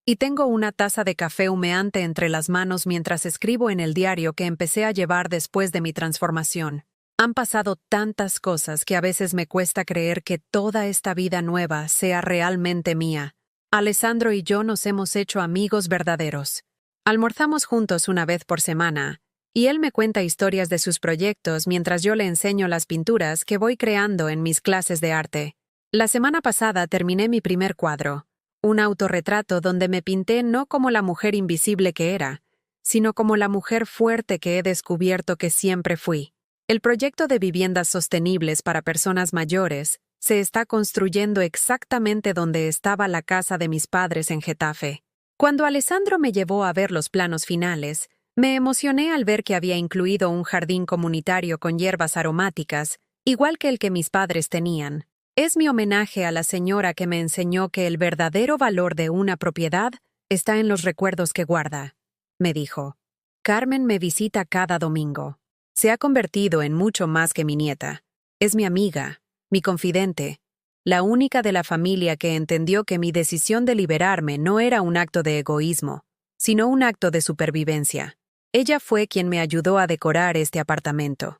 y tengo una taza de café humeante entre las manos mientras escribo en el diario que empecé a llevar después de mi transformación. Han pasado tantas cosas que a veces me cuesta creer que toda esta vida nueva sea realmente mía. Alessandro y yo nos hemos hecho amigos verdaderos. Almorzamos juntos una vez por semana, y él me cuenta historias de sus proyectos mientras yo le enseño las pinturas que voy creando en mis clases de arte. La semana pasada terminé mi primer cuadro, un autorretrato donde me pinté no como la mujer invisible que era, sino como la mujer fuerte que he descubierto que siempre fui. El proyecto de viviendas sostenibles para personas mayores se está construyendo exactamente donde estaba la casa de mis padres en Getafe. Cuando Alessandro me llevó a ver los planos finales, me emocioné al ver que había incluido un jardín comunitario con hierbas aromáticas, igual que el que mis padres tenían. Es mi homenaje a la señora que me enseñó que el verdadero valor de una propiedad está en los recuerdos que guarda, me dijo. Carmen me visita cada domingo. Se ha convertido en mucho más que mi nieta. Es mi amiga, mi confidente, la única de la familia que entendió que mi decisión de liberarme no era un acto de egoísmo, sino un acto de supervivencia. Ella fue quien me ayudó a decorar este apartamento,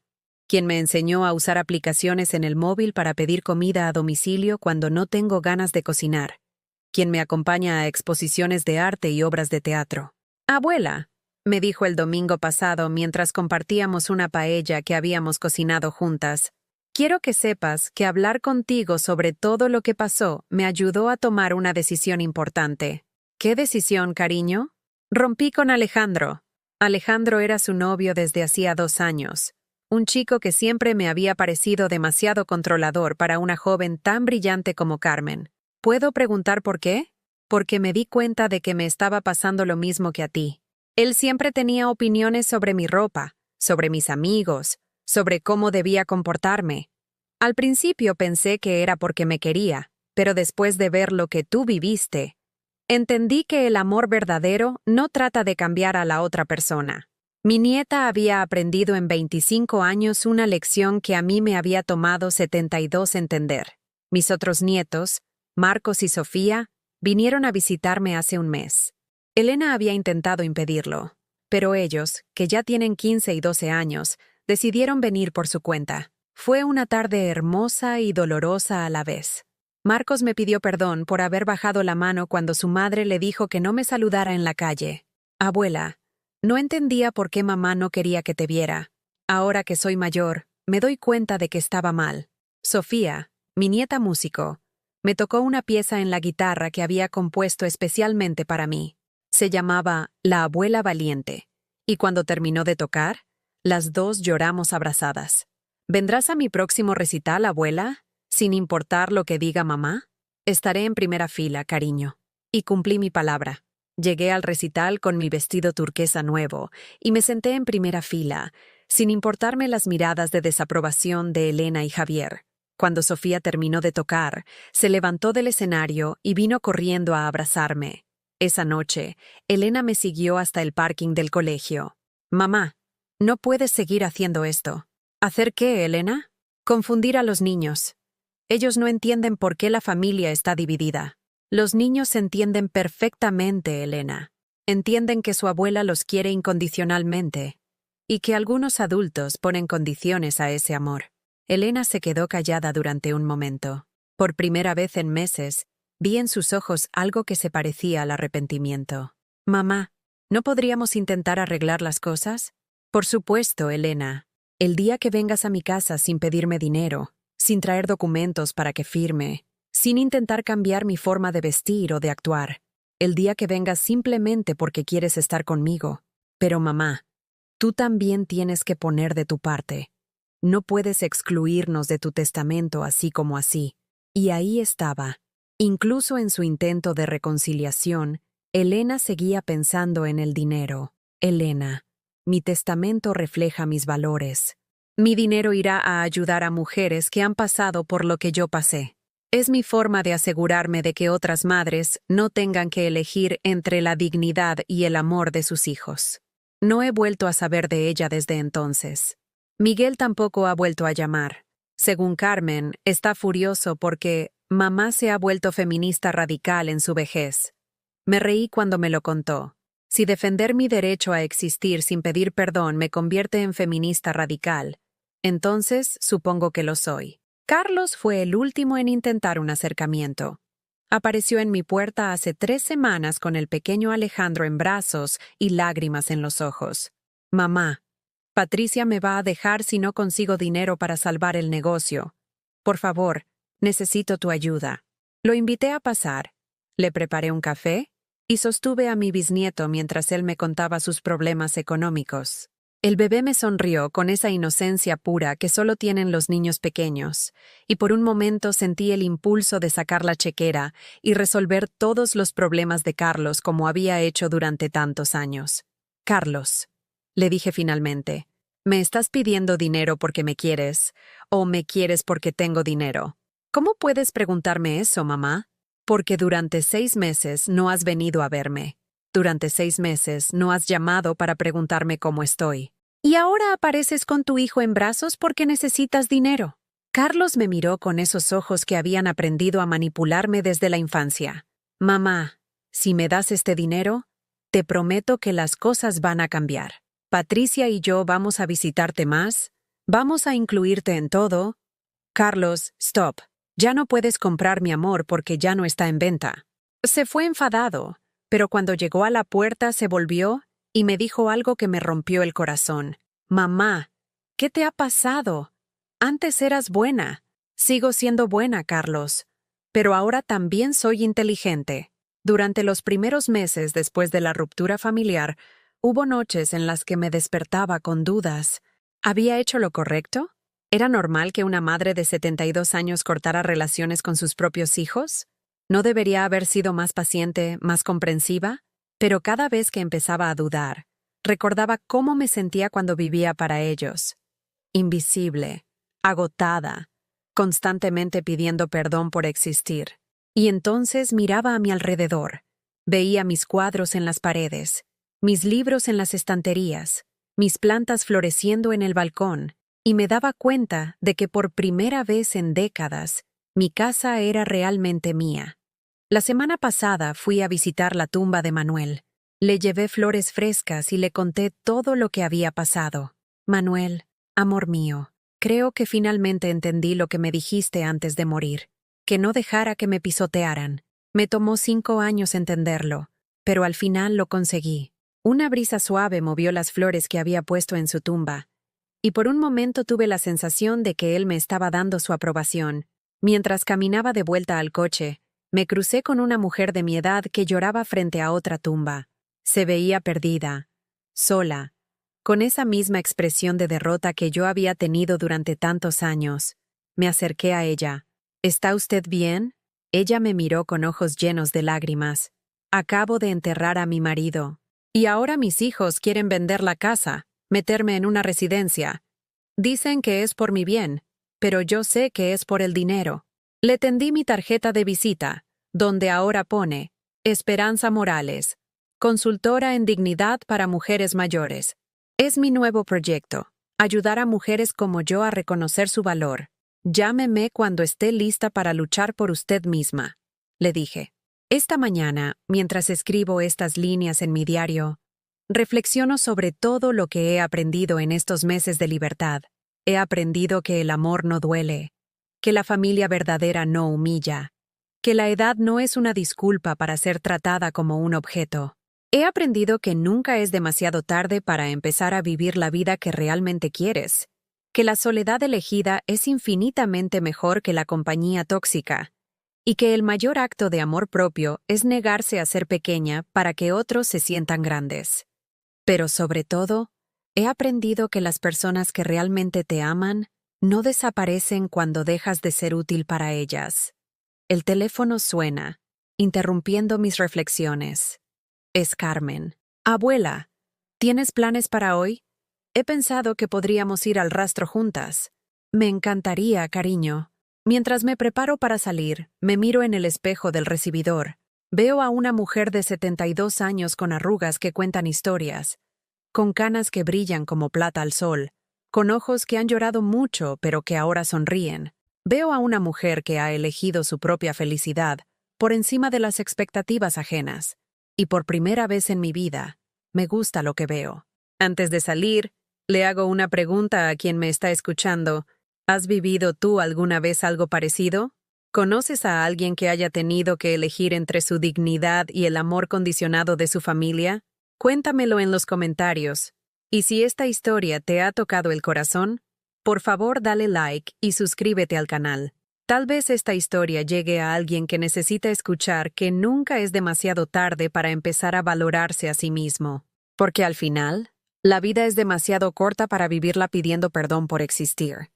quien me enseñó a usar aplicaciones en el móvil para pedir comida a domicilio cuando no tengo ganas de cocinar, quien me acompaña a exposiciones de arte y obras de teatro. Abuela, me dijo el domingo pasado mientras compartíamos una paella que habíamos cocinado juntas, quiero que sepas que hablar contigo sobre todo lo que pasó me ayudó a tomar una decisión importante. ¿Qué decisión, cariño? Rompí con Alejandro. Alejandro era su novio desde hacía 2 años. Un chico que siempre me había parecido demasiado controlador para una joven tan brillante como Carmen. ¿Puedo preguntar por qué? Porque me di cuenta de que me estaba pasando lo mismo que a ti. Él siempre tenía opiniones sobre mi ropa, sobre mis amigos, sobre cómo debía comportarme. Al principio pensé que era porque me quería, pero después de ver lo que tú viviste, entendí que el amor verdadero no trata de cambiar a la otra persona. Mi nieta había aprendido en 25 años una lección que a mí me había tomado 72 entender. Mis otros nietos, Marcos y Sofía, vinieron a visitarme hace un mes. Elena había intentado impedirlo, pero ellos, que ya tienen 15 y 12 años, decidieron venir por su cuenta. Fue una tarde hermosa y dolorosa a la vez. Marcos me pidió perdón por haber bajado la mano cuando su madre le dijo que no me saludara en la calle. Abuela, no entendía por qué mamá no quería que te viera. Ahora que soy mayor, me doy cuenta de que estaba mal. Sofía, mi nieta músico, me tocó una pieza en la guitarra que había compuesto especialmente para mí. Se llamaba La Abuela Valiente, y cuando terminó de tocar, las dos lloramos abrazadas. ¿Vendrás a mi próximo recital, abuela? Sin importar lo que diga mamá. Estaré en primera fila, cariño. Y cumplí mi palabra. Llegué al recital con mi vestido turquesa nuevo, y me senté en primera fila, sin importarme las miradas de desaprobación de Elena y Javier. Cuando Sofía terminó de tocar, se levantó del escenario y vino corriendo a abrazarme. Esa noche, Elena me siguió hasta el parking del colegio. Mamá, no puedes seguir haciendo esto. ¿Hacer qué, Elena? Confundir a los niños. Ellos no entienden por qué la familia está dividida. Los niños entienden perfectamente, Elena. Entienden que su abuela los quiere incondicionalmente y que algunos adultos ponen condiciones a ese amor. Elena se quedó callada durante un momento. Por primera vez en meses, vi en sus ojos algo que se parecía al arrepentimiento. Mamá, ¿no podríamos intentar arreglar las cosas? Por supuesto, Elena. El día que vengas a mi casa sin pedirme dinero, sin traer documentos para que firme, sin intentar cambiar mi forma de vestir o de actuar. El día que vengas simplemente porque quieres estar conmigo. Pero mamá, tú también tienes que poner de tu parte. No puedes excluirnos de tu testamento así como así. Y ahí estaba, Incluso en su intento de reconciliación, Elena seguía pensando en el dinero. Elena, mi testamento refleja mis valores. Mi dinero irá a ayudar a mujeres que han pasado por lo que yo pasé. Es mi forma de asegurarme de que otras madres no tengan que elegir entre la dignidad y el amor de sus hijos. No he vuelto a saber de ella desde entonces. Miguel tampoco ha vuelto a llamar. Según Carmen, está furioso porque mamá se ha vuelto feminista radical en su vejez. Me reí cuando me lo contó. Si defender mi derecho a existir sin pedir perdón me convierte en feminista radical, entonces supongo que lo soy. Carlos fue el último en intentar un acercamiento. Apareció en mi puerta hace 3 semanas con el pequeño Alejandro en brazos y lágrimas en los ojos. Mamá, Patricia me va a dejar si no consigo dinero para salvar el negocio. Por favor, necesito tu ayuda. Lo invité a pasar. Le preparé un café y sostuve a mi bisnieto mientras él me contaba sus problemas económicos. El bebé me sonrió con esa inocencia pura que solo tienen los niños pequeños, y por un momento sentí el impulso de sacar la chequera y resolver todos los problemas de Carlos como había hecho durante tantos años. Carlos, le dije finalmente, ¿me estás pidiendo dinero porque me quieres, o me quieres porque tengo dinero? ¿Cómo puedes preguntarme eso, mamá? Porque durante 6 meses no has venido a verme. Durante 6 meses no has llamado para preguntarme cómo estoy. Y ahora apareces con tu hijo en brazos porque necesitas dinero. Carlos me miró con esos ojos que habían aprendido a manipularme desde la infancia. Mamá, si me das este dinero, te prometo que las cosas van a cambiar. Patricia y yo vamos a visitarte más, vamos a incluirte en todo. Carlos, stop. Ya no puedes comprar mi amor porque ya no está en venta. Se fue enfadado, pero cuando llegó a la puerta se volvió y me dijo algo que me rompió el corazón. Mamá, ¿qué te ha pasado? Antes eras buena. Sigo siendo buena, Carlos. Pero ahora también soy inteligente. Durante los primeros meses después de la ruptura familiar, hubo noches en las que me despertaba con dudas. ¿Había hecho lo correcto? ¿Era normal que una madre de 72 años cortara relaciones con sus propios hijos? ¿No debería haber sido más paciente, más comprensiva? Pero cada vez que empezaba a dudar, recordaba cómo me sentía cuando vivía para ellos. Invisible, agotada, constantemente pidiendo perdón por existir. Y entonces miraba a mi alrededor. Veía mis cuadros en las paredes, mis libros en las estanterías, mis plantas floreciendo en el balcón, y me daba cuenta de que por primera vez en décadas, mi casa era realmente mía. La semana pasada fui a visitar la tumba de Manuel. Le llevé flores frescas y le conté todo lo que había pasado. Manuel, amor mío, creo que finalmente entendí lo que me dijiste antes de morir, que no dejara que me pisotearan. Me tomó 5 años entenderlo, pero al final lo conseguí. Una brisa suave movió las flores que había puesto en su tumba, y por un momento tuve la sensación de que él me estaba dando su aprobación. Mientras caminaba de vuelta al coche, me crucé con una mujer de mi edad que lloraba frente a otra tumba. Se veía perdida, sola, con esa misma expresión de derrota que yo había tenido durante tantos años. Me acerqué a ella. ¿Está usted bien? Ella me miró con ojos llenos de lágrimas. Acabo de enterrar a mi marido. Y ahora mis hijos quieren vender la casa, meterme en una residencia. Dicen que es por mi bien, pero yo sé que es por el dinero. Le tendí mi tarjeta de visita, donde ahora pone Esperanza Morales, consultora en dignidad para mujeres mayores. Es mi nuevo proyecto, ayudar a mujeres como yo a reconocer su valor. Llámeme cuando esté lista para luchar por usted misma, le dije. Esta mañana, mientras escribo estas líneas en mi diario, reflexiono sobre todo lo que he aprendido en estos meses de libertad. He aprendido que el amor no duele, que la familia verdadera no humilla, que la edad no es una disculpa para ser tratada como un objeto. He aprendido que nunca es demasiado tarde para empezar a vivir la vida que realmente quieres, que la soledad elegida es infinitamente mejor que la compañía tóxica, y que el mayor acto de amor propio es negarse a ser pequeña para que otros se sientan grandes. Pero sobre todo, he aprendido que las personas que realmente te aman no desaparecen cuando dejas de ser útil para ellas. El teléfono suena, interrumpiendo mis reflexiones. Es Carmen. Abuela, ¿tienes planes para hoy? He pensado que podríamos ir al rastro juntas. Me encantaría, cariño. Mientras me preparo para salir, me miro en el espejo del recibidor. Veo a una mujer de 72 años con arrugas que cuentan historias, con canas que brillan como plata al sol, con ojos que han llorado mucho pero que ahora sonríen. Veo a una mujer que ha elegido su propia felicidad por encima de las expectativas ajenas. Y por primera vez en mi vida, me gusta lo que veo. Antes de salir, le hago una pregunta a quien me está escuchando. ¿Has vivido tú alguna vez algo parecido? ¿Conoces a alguien que haya tenido que elegir entre su dignidad y el amor condicionado de su familia? Cuéntamelo en los comentarios. Y si esta historia te ha tocado el corazón, por favor dale like y suscríbete al canal. Tal vez esta historia llegue a alguien que necesita escuchar que nunca es demasiado tarde para empezar a valorarse a sí mismo. Porque al final, la vida es demasiado corta para vivirla pidiendo perdón por existir.